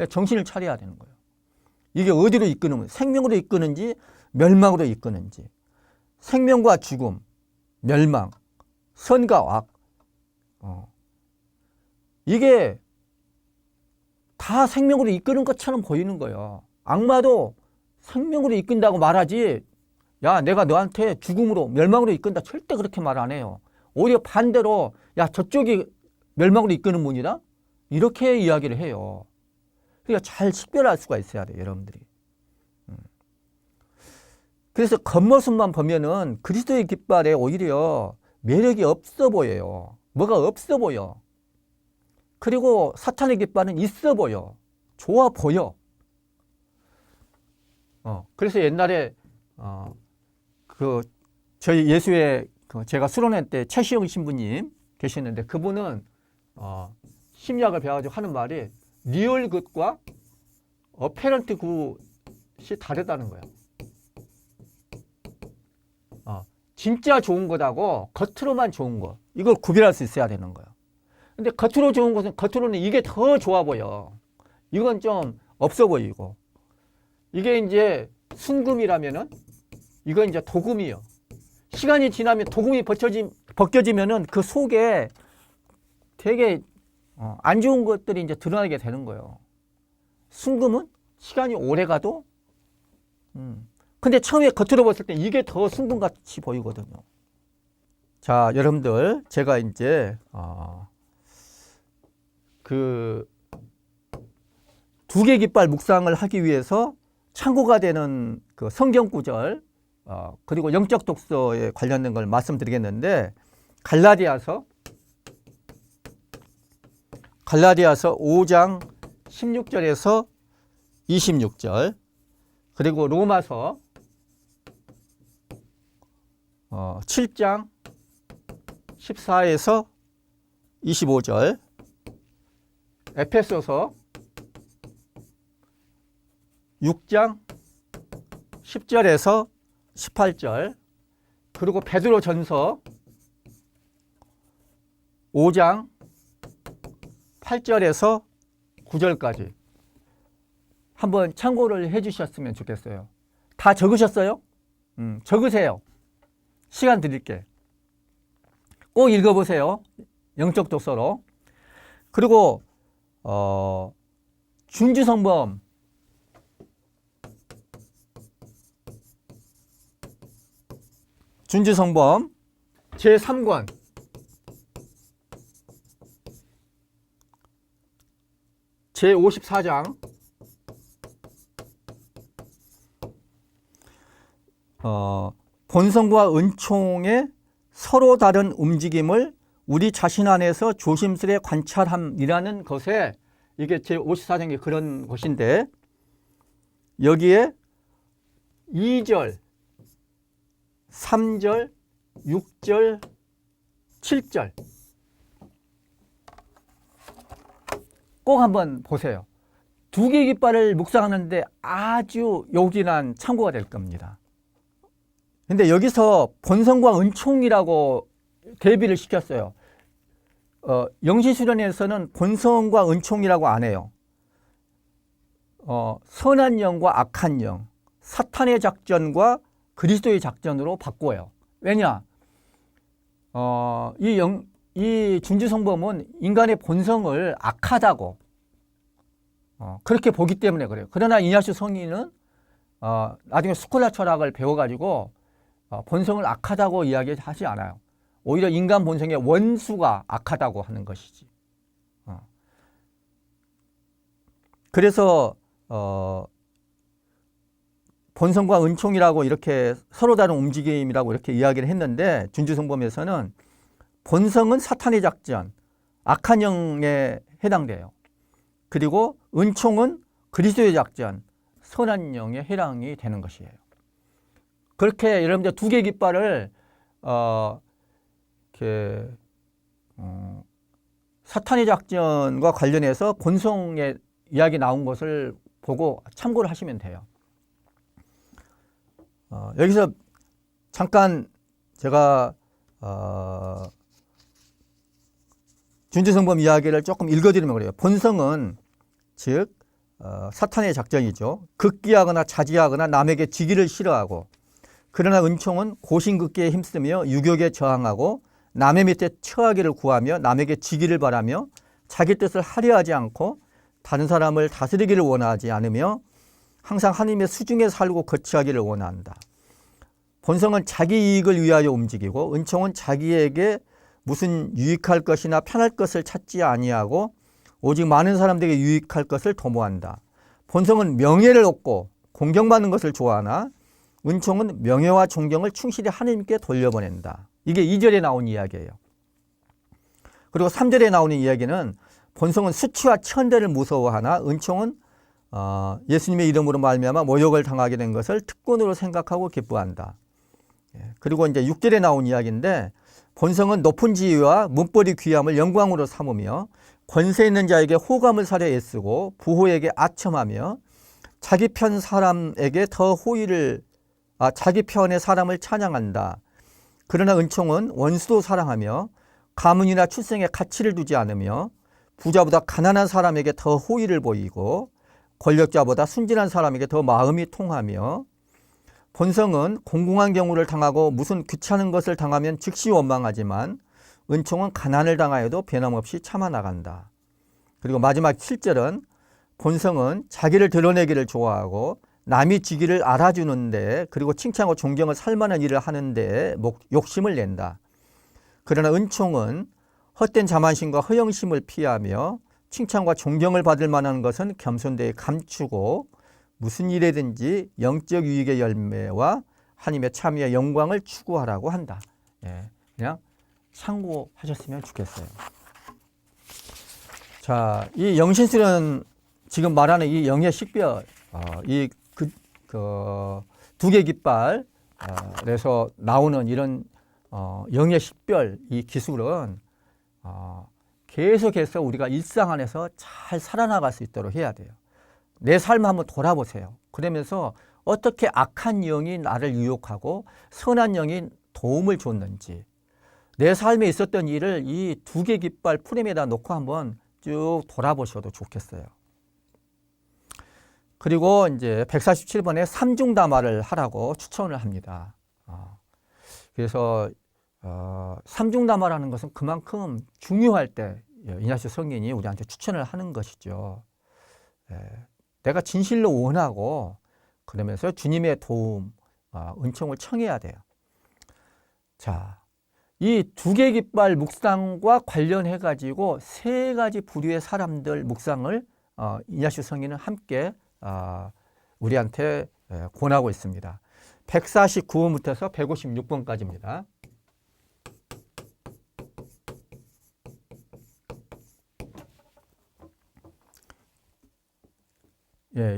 정신을 차려야 되는 거예요. 이게 어디로 이끄는 거예요? 생명으로 이끄는지 멸망으로 이끄는지. 생명과 죽음, 멸망, 선과 악. 이게 다 생명으로 이끄는 것처럼 보이는 거예요. 악마도 생명으로 이끈다고 말하지, 야, 내가 너한테 죽음으로, 멸망으로 이끈다. 절대 그렇게 말 안 해요. 오히려 반대로, 야, 저쪽이 멸망으로 이끄는 분이다? 이렇게 이야기를 해요. 그러니까 잘 식별할 수가 있어야 돼요, 여러분들이. 그래서 겉모습만 보면은 그리스도의 깃발에 오히려 매력이 없어 보여요. 뭐가 없어 보여. 그리고 사탄의 깃발은 있어 보여. 좋아 보여. 그래서 옛날에 저희 예수의 제가 수련회 때 최시영 신부님 계시는데, 그분은 심리학을 배워가지고 하는 말이 리얼 굿과 어페런트 굿이 다르다는 거예요. 진짜 좋은 것하고 겉으로만 좋은 것, 이걸 구별할 수 있어야 되는 거예요. 근데 겉으로 좋은 것은 겉으로는 이게 더 좋아 보여. 이건 좀 없어 보이고, 이게 이제 순금이라면은 이건 이제 도금이요. 시간이 지나면 도금이 벗겨지면은 그 속에 되게 안 좋은 것들이 이제 드러나게 되는 거예요. 순금은 시간이 오래 가도 근데 처음에 겉으로 봤을 때 이게 더 순금같이 보이거든요. 자, 여러분들, 제가 이제 그 두 개 깃발 묵상을 하기 위해서 참고가 되는 그 성경 구절, 그리고 영적 독서에 관련된 걸 말씀드리겠는데, 갈라디아서 5장 16절에서 26절, 그리고 로마서 7장 14에서 25절, 에페소서 6장 10절에서 18절, 그리고 베드로전서 5장 8절에서 9절까지 한번 참고를 해 주셨으면 좋겠어요. 다 적으셨어요? 적으세요. 시간 드릴게. 꼭 읽어보세요. 영적 독서로. 그리고 준주성범 제3권 제54장 본성과 은총의 서로 다른 움직임을 우리 자신 안에서 조심스레 관찰함이라는 것에, 이게 제54장이 그런 것인데, 여기에 2절, 3절, 6절, 7절 꼭 한번 보세요. 두 개 깃발을 묵상하는데 아주 요긴한 참고가 될 겁니다. 근데 여기서 본성과 은총이라고 대비를 시켰어요. 영시수련에서는 본성과 은총이라고 안 해요. 선한 영과 악한 영, 사탄의 작전과 그리스도의 작전으로 바꿔요. 왜냐? 이 준주성범은 인간의 본성을 악하다고 그렇게 보기 때문에 그래요. 그러나 이냐시오 성인은 나중에 스콜라 철학을 배워가지고 본성을 악하다고 이야기하지 않아요. 오히려 인간 본성의 원수가 악하다고 하는 것이지. 그래서 본성과 은총이라고 이렇게 서로 다른 움직임이라고 이렇게 이야기를 했는데, 준주성범에서는 본성은 사탄의 작전, 악한 영에 해당돼요. 그리고 은총은 그리스도의 작전, 선한 영에 해당이 되는 것이에요. 그렇게 여러분들 두 개 깃발을 사탄의 작전과 관련해서 본성의 이야기 나온 것을 보고 참고를 하시면 돼요. 여기서 잠깐 제가 준주성범 이야기를 조금 읽어드리면 그래요. 본성은 즉 사탄의 작전이죠. 극기하거나 자지하거나 남에게 지기를 싫어하고, 그러나 은총은 고신극기에 힘쓰며 유격에 저항하고 남의 밑에 처하기를 구하며 남에게 지기를 바라며 자기 뜻을 하려 하지 않고 다른 사람을 다스리기를 원하지 않으며 항상 하나님의 수중에 살고 거치하기를 원한다. 본성은 자기 이익을 위하여 움직이고 은총은 자기에게 무슨 유익할 것이나 편할 것을 찾지 아니하고 오직 많은 사람들에게 유익할 것을 도모한다. 본성은 명예를 얻고 공경받는 것을 좋아하나 은총은 명예와 존경을 충실히 하나님께 돌려보낸다. 이게 2절에 나온 이야기예요. 그리고 3절에 나오는 이야기는 본성은 수치와 천대를 무서워하나 은총은 예수님의 이름으로 말미암아 모욕을 당하게 된 것을 특권으로 생각하고 기뻐한다. 그리고 이제 6절에 나온 이야기인데 본성은 높은 지위와 문벌이 귀함을 영광으로 삼으며 권세 있는 자에게 호감을 사려 애쓰고 부호에게 아첨하며 자기 편 사람에게 더 호의를 자기 편의 사람을 찬양한다. 그러나 은총은 원수도 사랑하며 가문이나 출생에 가치를 두지 않으며 부자보다 가난한 사람에게 더 호의를 보이고 권력자보다 순진한 사람에게 더 마음이 통하며 본성은 공공한 경우를 당하고 무슨 귀찮은 것을 당하면 즉시 원망하지만 은총은 가난을 당하여도 변함없이 참아나간다. 그리고 마지막 7절은 본성은 자기를 드러내기를 좋아하고 남이 지기를 알아주는데 그리고 칭찬하고 존경을 살만한 일을 하는데 욕심을 낸다. 그러나 은총은 헛된 자만심과 허영심을 피하며 칭찬과 존경을 받을 만한 것은 겸손되이 감추고 무슨 일에든지 영적 유익의 열매와 하나님의 참여의 영광을 추구하라고 한다. 그냥 참고하셨으면 좋겠어요. 자, 이 영신술은 지금 말하는 이 영의 식별, 두 개 깃발에서 나오는 이런 영의 식별 이 기술은 계속해서 우리가 일상 안에서 잘 살아나갈 수 있도록 해야 돼요. 내 삶 한번 돌아보세요. 그러면서 어떻게 악한 영이 나를 유혹하고 선한 영이 도움을 줬는지 내 삶에 있었던 일을 이 두 개 깃발 프레임에다 놓고 한번 쭉 돌아보셔도 좋겠어요. 그리고 이제 147번에 삼중담화를 하라고 추천을 합니다. 그래서 삼중담화라는 것은 그만큼 중요할 때 이냐시오 성인이 우리한테 추천을 하는 것이죠. 내가 진실로 원하고 그러면서 주님의 도움, 은총을 청해야 돼요. 자, 이 두 개 깃발 묵상과 관련해 가지고 세 가지 부류의 사람들 묵상을 이냐시오 성인은 함께 우리한테 권하고 있습니다. 149번부터 156번까지입니다.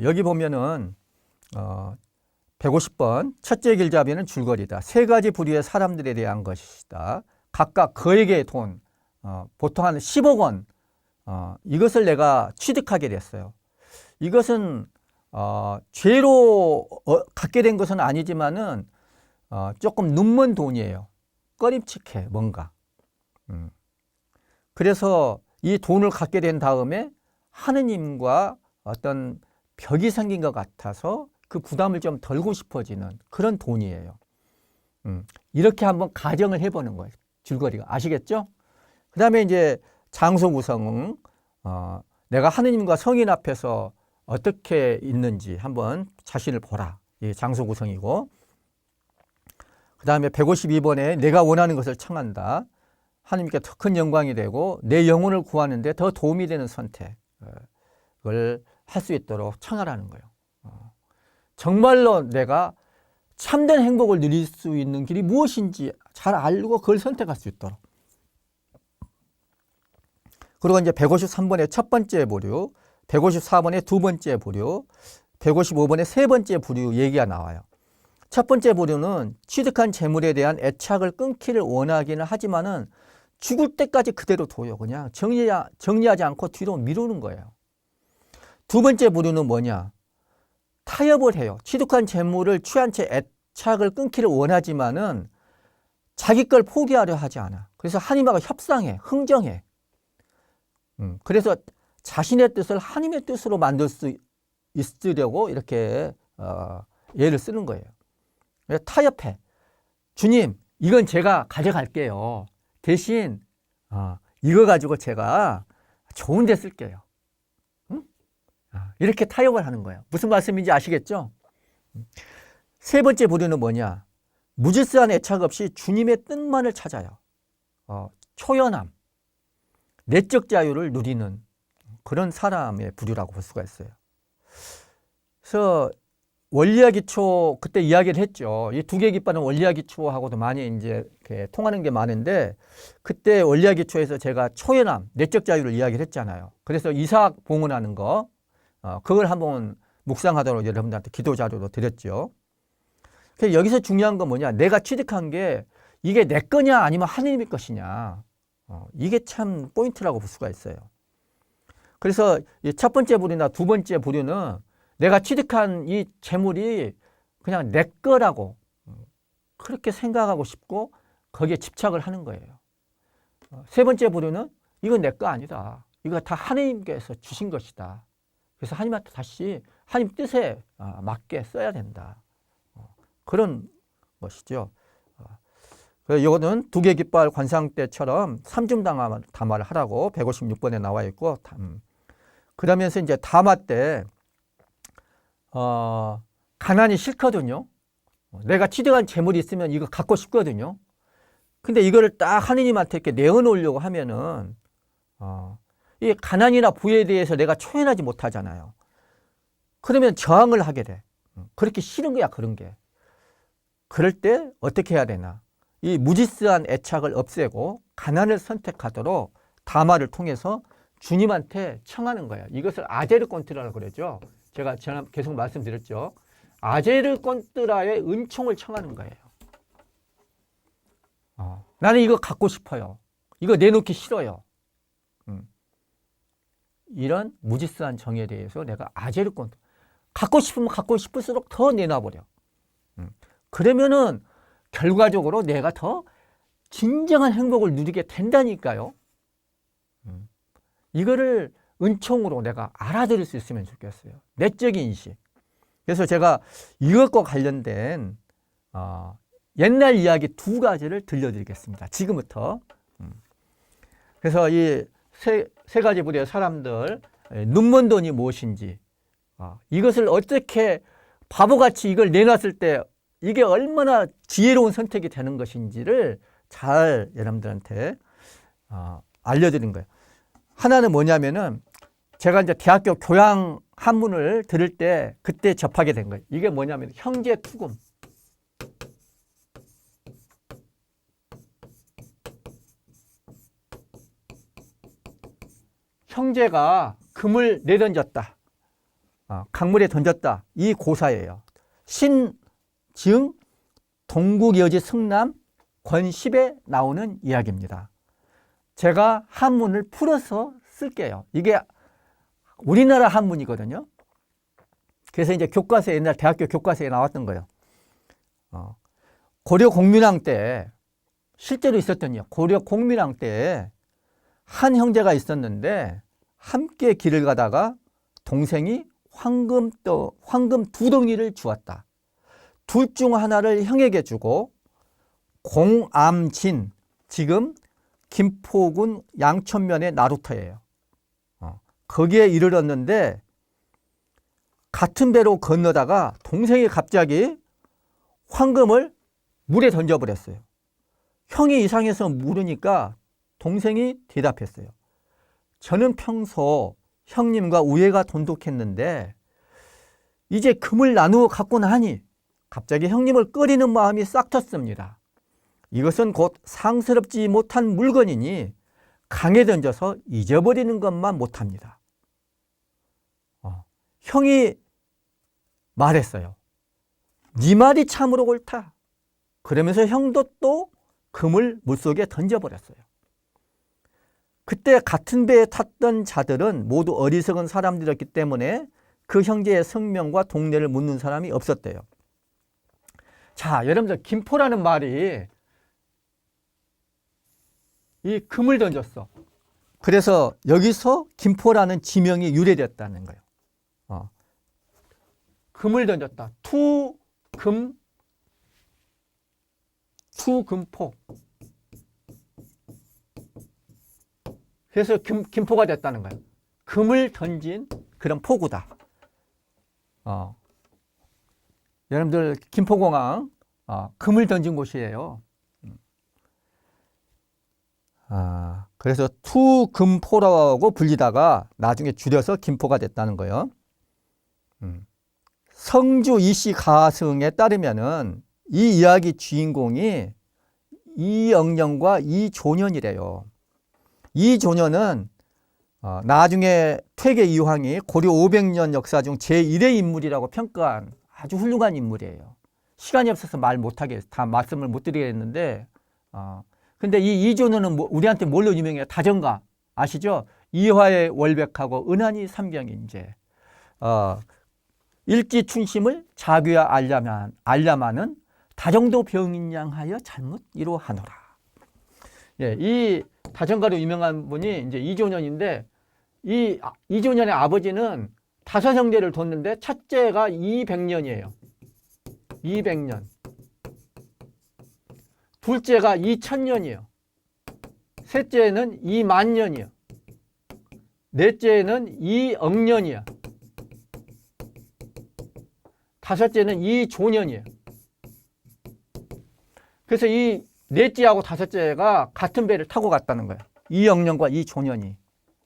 여기 보면은 150번 첫째 길잡이는 줄거리다. 세 가지 부류의 사람들에 대한 것이다. 각각 그에게 돈, 보통 한 10억 원, 이것을 내가 취득하게 됐어요. 이것은 죄로 갖게 된 것은 아니지만은 조금 눈먼 돈이에요. 꺼림칙해 뭔가. 그래서 이 돈을 갖게 된 다음에 하느님과 어떤 벽이 생긴 것 같아서 그 부담을 좀 덜고 싶어지는 그런 돈이에요. 이렇게 한번 가정을 해보는 거예요. 줄거리가. 아시겠죠? 그 다음에 이제 장소 구성은 내가 하느님과 성인 앞에서 어떻게 있는지 한번 자신을 보라. 이 장소 구성이고, 그 다음에 152번에 내가 원하는 것을 청한다. 하느님께 더 큰 영광이 되고 내 영혼을 구하는데 더 도움이 되는 선택을 할 수 있도록 청하라는 거예요. 정말로 내가 참된 행복을 누릴 수 있는 길이 무엇인지 잘 알고 그걸 선택할 수 있도록. 그리고 이제 153번의 첫 번째 부류, 154번의 두 번째 부류, 155번의 세 번째 부류 얘기가 나와요. 첫 번째 부류는 취득한 재물에 대한 애착을 끊기를 원하기는 하지만은 죽을 때까지 그대로 둬요. 그냥 정리하지 않고 뒤로 미루는 거예요. 두 번째 부류는 뭐냐? 타협을 해요. 취득한 재물을 취한 채 애착을 끊기를 원하지만은 자기 걸 포기하려 하지 않아. 그래서 하나님하고 협상해, 흥정해. 그래서 자신의 뜻을 하나님의 뜻으로 만들 수 있으려고 이렇게 예를 쓰는 거예요. 타협해. 주님, 이건 제가 가져갈게요. 대신 이거 가지고 제가 좋은 데 쓸게요. 응? 이렇게 타협을 하는 거예요. 무슨 말씀인지 아시겠죠? 세 번째 부류는 뭐냐? 무질서한 애착 없이 주님의 뜻만을 찾아요. 초연함, 내적 자유를 누리는 그런 사람의 부류라고 볼 수가 있어요. 그래서 원리와 기초 그때 이야기를 했죠. 이 두 개 깃발은 원리와 기초하고도 많이 이제 통하는 게 많은데 그때 원리와 기초에서 제가 초연함, 내적 자유를 이야기를 했잖아요. 그래서 이삭 봉헌하는 거 그걸 한번 묵상하도록 여러분들한테 기도 자료로 드렸죠. 그래서 여기서 중요한 건 뭐냐? 내가 취득한 게 이게 내 거냐 아니면 하느님의 것이냐. 이게 참 포인트라고 볼 수가 있어요. 그래서 이 첫 번째 부류나 두 번째 부류는 내가 취득한 이 재물이 그냥 내 거라고 그렇게 생각하고 싶고 거기에 집착을 하는 거예요. 세 번째 부류는 이건 내 거 아니다. 이거 다 하나님께서 주신 것이다. 그래서 하나님한테 다시 하나님 뜻에 맞게 써야 된다. 그런 것이죠. 이거는 두 개 깃발 관상 때처럼 삼중 담화를 하라고 156번에 나와 있고 그러면서 이제 담화 때 가난이 싫거든요. 내가 취득한 재물이 있으면 이거 갖고 싶거든요. 근데 이거를 딱 하느님한테 이렇게 내어놓으려고 하면은 이 가난이나 부에 대해서 내가 초연하지 못하잖아요. 그러면 저항을 하게 돼. 그렇게 싫은 거야, 그런 게. 그럴 때 어떻게 해야 되나? 이 무지스한 애착을 없애고 가난을 선택하도록 담화를 통해서 주님한테 청하는 거예요. 이것을 아제르콘트라고 그러죠. 제가 계속 말씀드렸죠. 아제르콘트라의 은총을 청하는 거예요. 나는 이거 갖고 싶어요. 이거 내놓기 싫어요. 이런 무지스한 정에 대해서 내가 아제르콘트 갖고 싶으면 갖고 싶을수록 더 내놔버려. 그러면은 결과적으로 내가 더 진정한 행복을 누리게 된다니까요. 이거를 은총으로 내가 알아들을 수 있으면 좋겠어요. 내적인 인식. 그래서 제가 이것과 관련된 옛날 이야기 두 가지를 들려드리겠습니다. 지금부터. 그래서 이 세 가지 부류의 사람들 눈먼 돈이 무엇인지 이것을 어떻게 바보같이 이걸 내놨을 때 이게 얼마나 지혜로운 선택이 되는 것인지를 잘 여러분들한테 알려드린 거예요. 하나는 뭐냐면은 제가 이제 대학교 교양 한문을 들을 때 그때 접하게 된 거예요. 이게 뭐냐면 형제 투금. 형제가 금을 내던졌다. 강물에 던졌다. 이 고사예요. 신증 동국여지 승남 권10에 나오는 이야기입니다. 제가 한문을 풀어서 쓸게요. 이게 우리나라 한문이거든요. 그래서 이제 교과서에 옛날 대학교 교과서에 나왔던 거예요. 고려 공민왕 때 실제로 있었던 일. 고려 공민왕 때 한 형제가 있었는데 함께 길을 가다가 동생이 황금 두 덩이를 주었다. 둘 중 하나를 형에게 주고 공암진, 지금 김포군 양천면의 나루터예요. 거기에 이르렀는데 같은 배로 건너다가 동생이 갑자기 황금을 물에 던져버렸어요. 형이 이상해서 물으니까 동생이 대답했어요. 저는 평소 형님과 우애가 돈독했는데 이제 금을 나누어 갖고 나니 갑자기 형님을 꺼리는 마음이 싹 텄습니다. 이것은 곧 상스럽지 못한 물건이니 강에 던져서 잊어버리는 것만 못합니다. 형이 말했어요. 네 말이 참으로 옳다. 그러면서 형도 또 금을 물속에 던져버렸어요. 그때 같은 배에 탔던 자들은 모두 어리석은 사람들이었기 때문에 그 형제의 성명과 동네를 묻는 사람이 없었대요. 자, 여러분들 김포라는 말이 이 금을 던졌어. 그래서 여기서 김포라는 지명이 유래됐다는 거예요. 금을 던졌다. 투금포. 그래서 김포가 됐다는 거예요. 금을 던진 그런 포구다. 여러분들 김포공항 금을 던진 곳이에요. 그래서 투금포라고 불리다가 나중에 줄여서 김포가 됐다는 거예요. 성주 이씨 가승에 따르면은 이 이야기 주인공이 이영령과 이조년이래요. 이조년은 나중에 퇴계 이황이 고려 500년 역사 중 제1의 인물이라고 평가한 아주 훌륭한 인물이에요. 시간이 없어서 말 못하게 다 말씀을 못 드리겠는데 근데 이 이조년은 우리한테 뭘로 유명해요? 다정가 아시죠? 이화의 월백하고 은하니 삼경인제 일지춘심을 자귀야 알려마는 다정도 병인양하여 잘못 이로하노라. 예, 이 다정가로 유명한 분이 이제 이조년인데 이 이조년의 아버지는 5형제를 뒀는데 첫째가 200년이에요. 200년. 둘째가 2000년이에요. 셋째는 2만년이에요. 넷째는 2억년이야. 다섯째는 2조년이에요. 그래서 이 넷째하고 다섯째가 같은 배를 타고 갔다는 거예요. 2억년과 2조년이.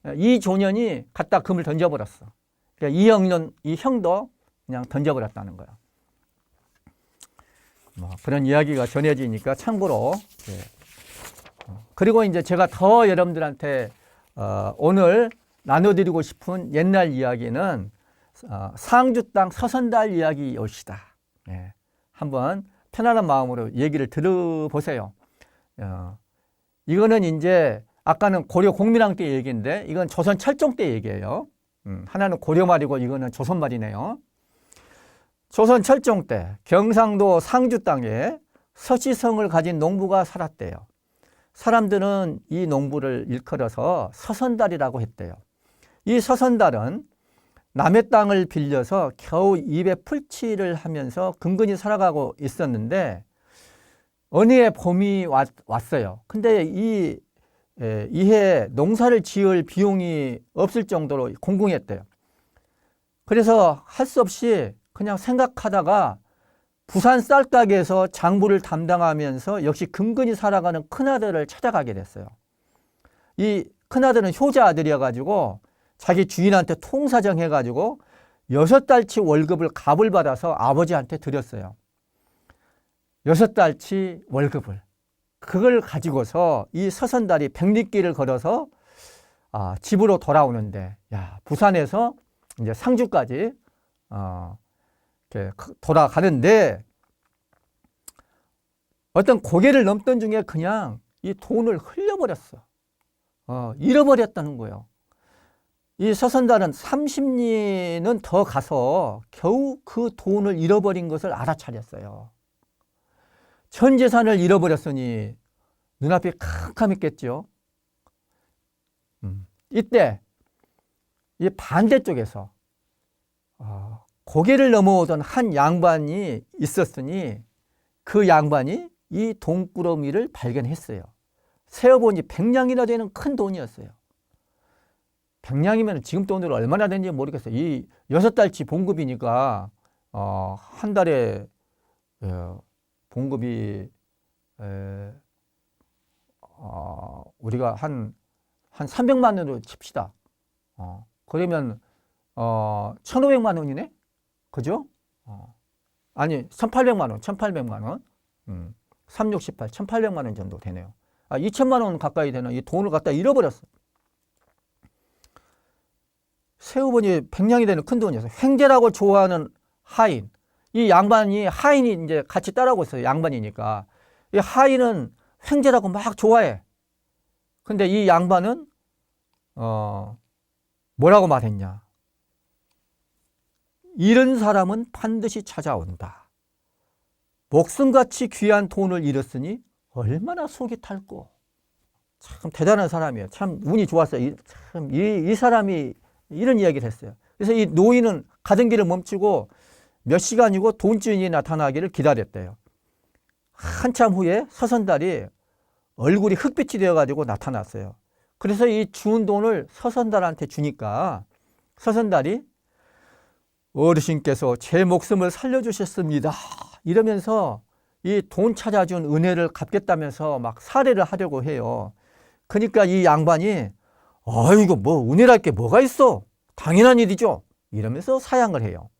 2조년이 갖다 금을 던져버렸어. 그러니까 2억년 이 형도 그냥 던져버렸다는 거예요. 그런 이야기가 전해지니까 참고로. 그리고 이제 제가 더 여러분들한테 오늘 나눠드리고 싶은 옛날 이야기는 상주 땅 서선달 이야기였시다. 한번 편안한 마음으로 얘기를 들어보세요. 이거는 이제 아까는 고려 공민왕 때 얘기인데 이건 조선 철종 때 얘기예요. 하나는 고려 말이고 이거는 조선 말이네요. 조선 철종 때 경상도 상주 땅에 서시성을 가진 농부가 살았대요. 사람들은 이 농부를 일컬어서 서선달이라고 했대요. 이 서선달은 남의 땅을 빌려서 겨우 입에 풀칠을 하면서 근근히 살아가고 있었는데 어느 해 봄이 왔어요. 근데 이해 농사를 지을 비용이 없을 정도로 공공했대요. 그래서 할 수 없이 그냥 생각하다가 부산 쌀가게에서 장부를 담당하면서 역시 근근히 살아가는 큰아들을 찾아가게 됐어요. 이 큰아들은 효자 아들이어가지고 자기 주인한테 통사정 해가지고 6달치 월급을 갑을 받아서 아버지한테 드렸어요. 6달치 월급을. 그걸 가지고서 이 서선달이 백리길을 걸어서 집으로 돌아오는데, 부산에서 이제 상주까지 이렇게 돌아가는데 어떤 고개를 넘던 중에 그냥 이 돈을 흘려버렸어. 잃어버렸다는 거예요. 이 서선달은 30리는 더 가서 겨우 그 돈을 잃어버린 것을 알아차렸어요. 전 재산을 잃어버렸으니 눈앞이 캄캄했겠죠. 이때 이 반대쪽에서 고개를 넘어오던 한 양반이 있었으니 그 양반이 이 돈꾸러미를 발견했어요. 세어보니 100냥이나 되는 큰 돈이었어요. 100냥이면 지금 돈으로 얼마나 되는지 모르겠어요. 이 6달치 봉급이니까 한 달에 봉급이 우리가 한 300만 원으로 칩시다. 그러면 1,500만 원이네? 그죠? 아니 1,800만 원, 1,800만 원. 3, 6, 18, 1,800만 원 정도 되네요. 2천만 원 가까이 되는 이 돈을 갖다 잃어버렸어. 세어보니 100냥이 되는 큰 돈이었어요. 횡재라고 좋아하는 하인. 이 양반이 하인이 이제 같이 따라오고 있어요. 양반이니까. 이 하인은 횡재라고 막 좋아해. 근데 이 양반은 뭐라고 말했냐? 잃은 사람은 반드시 찾아온다. 목숨같이 귀한 돈을 잃었으니 얼마나 속이 탈꼬. 참 대단한 사람이에요. 참 운이 좋았어요. 이 사람이 이런 이야기를 했어요. 그래서 이 노인은 가던 길을 멈추고 몇 시간이고 돈주인이 나타나기를 기다렸대요. 한참 후에 서선달이 얼굴이 흑빛이 되어가지고 나타났어요. 그래서 이 주운 돈을 서선달한테 주니까 서선달이 어르신께서 제 목숨을 살려주셨습니다. 이러면서 이 돈 찾아준 은혜를 갚겠다면서 막 사례를 하려고 해요. 그러니까 이 양반이 아이고 뭐 은혜랄 게 뭐가 있어. 당연한 일이죠. 이러면서 사양을 해요.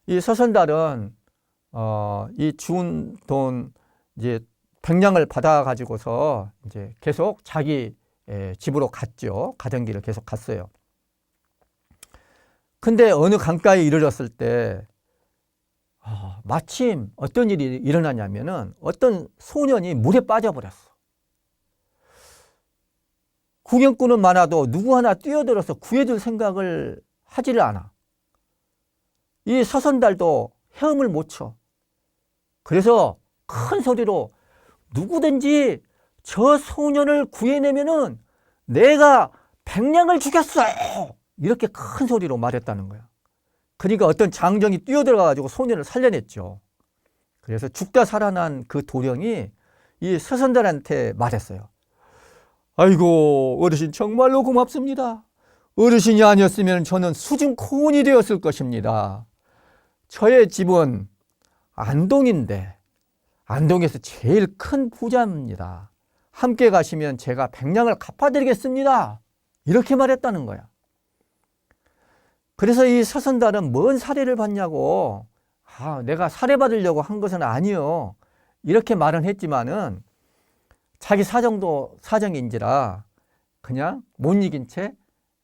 이 서선달은 이 주운 돈 이제 100냥을 받아 가지고서 이제 계속 자기 집으로 갔죠. 가던 길을 계속 갔어요. 근데 어느 강가에 이르렀을 때 마침 어떤 일이 일어나냐면은 어떤 소년이 물에 빠져버렸어. 구경꾼은 많아도 누구 하나 뛰어들어서 구해줄 생각을 하지를 않아. 이 서선달도 헤엄을 못 쳐. 그래서 큰 소리로 누구든지 저 소년을 구해내면은 내가 100냥을 주겠어. 이렇게 큰 소리로 말했다는 거야. 그러니까 어떤 장정이 뛰어들어가 가지고 소년을 살려냈죠. 그래서 죽다 살아난 그 도령이 이 서선달한테 말했어요. 아이고 어르신 정말로 고맙습니다. 어르신이 아니었으면 저는 수중 코온이 되었을 것입니다. 저의 집은 안동인데 안동에서 제일 큰 부자입니다. 함께 가시면 제가 100냥을 갚아드리겠습니다. 이렇게 말했다는 거야. 그래서 이 서선달은 뭔 사례를 받냐고 내가 사례 받으려고 한 것은 아니요. 이렇게 말은 했지만은 자기 사정도 사정인지라 그냥 못 이긴 채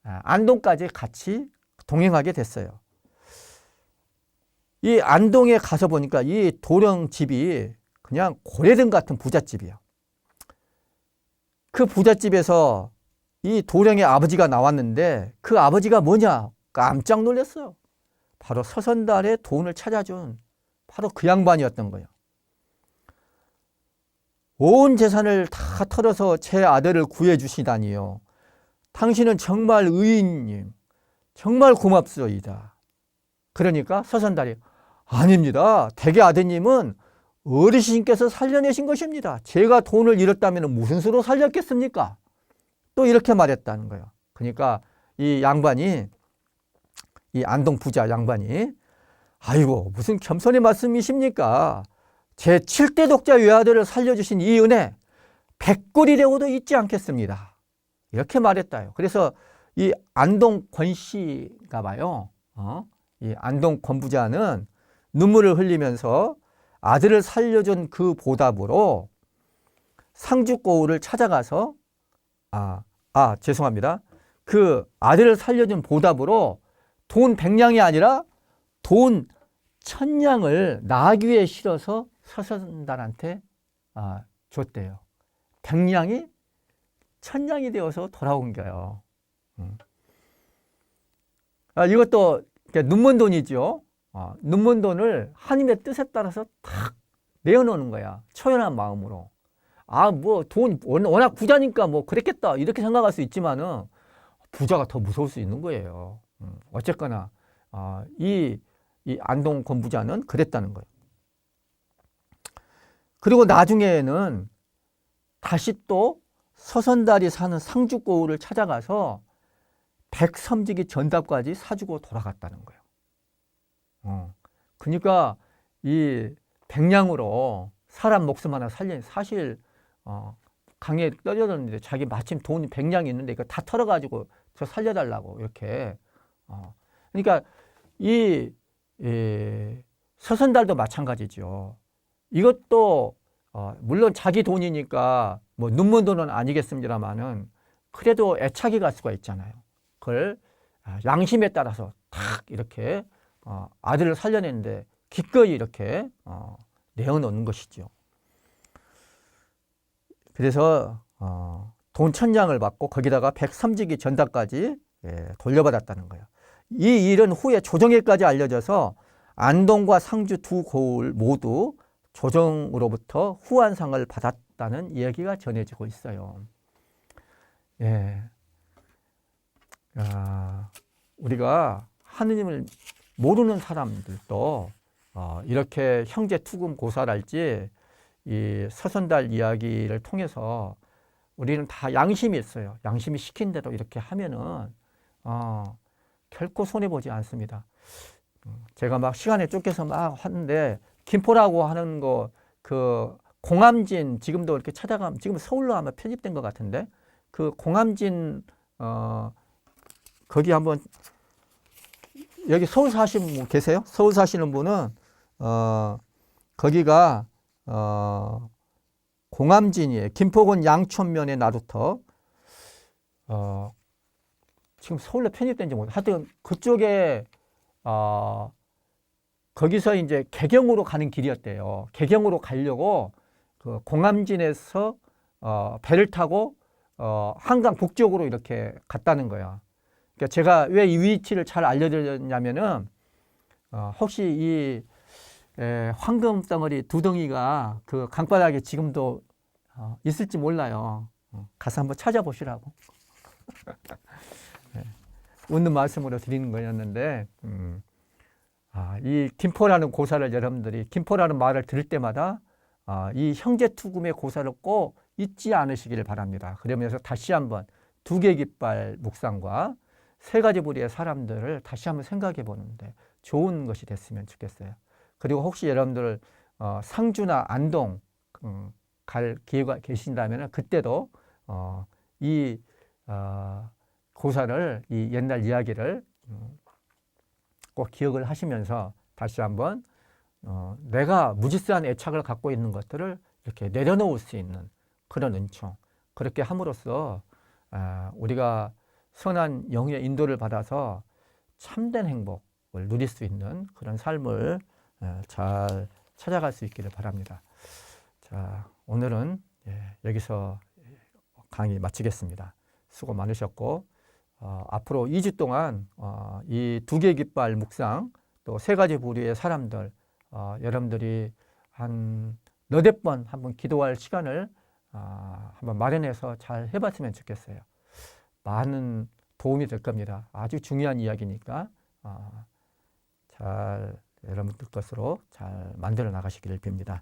안동까지 같이 동행하게 됐어요. 이 안동에 가서 보니까 이 도령 집이 그냥 고래등 같은 부잣집이야. 그 부잣집에서 이 도령의 아버지가 나왔는데 그 아버지가 뭐냐? 깜짝 놀랐어요. 바로 서선달의 돈을 찾아준 바로 그 양반이었던 거예요. 온 재산을 다 털어서 제 아들을 구해주시다니요. 당신은 정말 의인님, 정말 고맙소이다. 그러니까 서선달이 아닙니다. 대개 아드님은 어르신께서 살려내신 것입니다. 제가 돈을 잃었다면 무슨 수로 살렸겠습니까? 또 이렇게 말했다는 거예요. 그러니까 이 양반이 이 안동 부자 양반이 아이고 무슨 겸손의 말씀이십니까? 제 7대 독자 외아들을 살려주신 이 은혜 100골이 되고도 잊지 않겠습니다. 이렇게 말했다요. 그래서 이 안동 권씨가 봐요. 이 안동 권 부자는 눈물을 흘리면서 아들을 살려준 그 보답으로 상주고을을 찾아가서 죄송합니다. 그 아들을 살려준 보답으로 돈 100냥이 아니라 돈 1000냥을 나귀에 실어서 서선달한테 줬대요. 100냥이 1000냥이 되어서 돌아온 거예요. 이것도 눈먼 돈이죠. 눈먼 돈을 하나님의 뜻에 따라서 탁 내어놓는 거야. 초연한 마음으로. 뭐 돈 워낙 부자니까 뭐 그랬겠다 이렇게 생각할 수 있지만은 부자가 더 무서울 수 있는 거예요. 어쨌거나 이 안동 권 부자는 그랬다는 거예요. 그리고 나중에는 다시 또 서선달이 사는 상주고을을 찾아가서 백섬지기 전답까지 사주고 돌아갔다는 거예요. 그러니까 이 100냥으로 사람 목숨 하나 살린 사실 강에 떨어졌는데 자기 마침 돈이 100냥이 있는데 이거 다 털어가지고 저 살려달라고 이렇게 그러니까 이 서선달도 마찬가지죠. 이것도 물론 자기 돈이니까 뭐 눈먼 돈은 아니겠습니다만은 그래도 애착이 갈 수가 있잖아요. 그걸 양심에 따라서 탁 이렇게 아들을 살려내는데 기꺼이 이렇게 내어놓는 것이죠. 그래서 돈 1000냥을 받고 거기다가 백섬지기 전답까지 돌려받았다는 거예요. 이 일은 후에 조정에까지 알려져서 안동과 상주 두 고을 모두 조정으로부터 후한상을 받았다는 이야기가 전해지고 있어요. 우리가 하느님을 모르는 사람들도 이렇게 형제 투금 고사랄지 이 서선달 이야기를 통해서 우리는 다 양심이 있어요. 양심이 시킨 대로 이렇게 하면은 결코 손해보지 않습니다. 제가 막 시간에 쫓겨서 막 하는데 김포라고 하는 거 그 공암진 지금도 이렇게 찾아가면 지금 서울로 아마 편입된 것 같은데 그 공암진 거기 한번 여기 서울 사시는 분 계세요? 서울 사시는 분은 거기가 공암진이에요. 김포군 양촌면의 나루터. 지금 서울로 편입된지 모르겠어요. 하여튼 그쪽에 거기서 이제 개경으로 가는 길이었대요. 개경으로 가려고 그 공암진에서 배를 타고 한강 북쪽으로 이렇게 갔다는 거야. 그러니까 제가 왜 이 위치를 잘 알려드렸냐면은 혹시 이 황금 덩어리 두 덩이가 그 강바닥에 지금도 있을지 몰라요. 가서 한번 찾아보시라고. 네. 웃는 말씀으로 드리는 거였는데 이 김포라는 고사를 여러분들이 김포라는 말을 들을 때마다 이 형제투금의 고사를 꼭 잊지 않으시기를 바랍니다. 그러면서 다시 한번 두개깃발 묵상과 세 가지 부류의 사람들을 다시 한번 생각해 보는데 좋은 것이 됐으면 좋겠어요. 그리고 혹시 여러분들 상주나 안동 갈 기회가 계신다면 그때도 이 고사를 이 옛날 이야기를 꼭 기억을 하시면서 다시 한번 내가 무지스한 애착을 갖고 있는 것들을 이렇게 내려놓을 수 있는 그런 은총, 그렇게 함으로써 우리가 선한 영의 인도를 받아서 참된 행복을 누릴 수 있는 그런 삶을 잘 찾아갈 수 있기를 바랍니다. 자, 오늘은 여기서 강의 마치겠습니다. 수고 많으셨고 앞으로 2주 동안 이 두개 깃발 묵상 또 세 가지 부류의 사람들 여러분들이 한 너댓 번 한번 기도할 시간을 한번 마련해서 잘 해봤으면 좋겠어요. 많은 도움이 될 겁니다. 아주 중요한 이야기니까 잘 여러분들 것으로 잘 만들어 나가시기를 빕니다.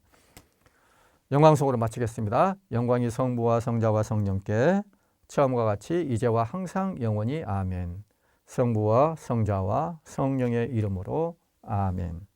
영광송으로 마치겠습니다. 영광이 성부와 성자와 성령께 처음과 같이 이제와 항상 영원히 아멘. 성부와 성자와 성령의 이름으로 아멘.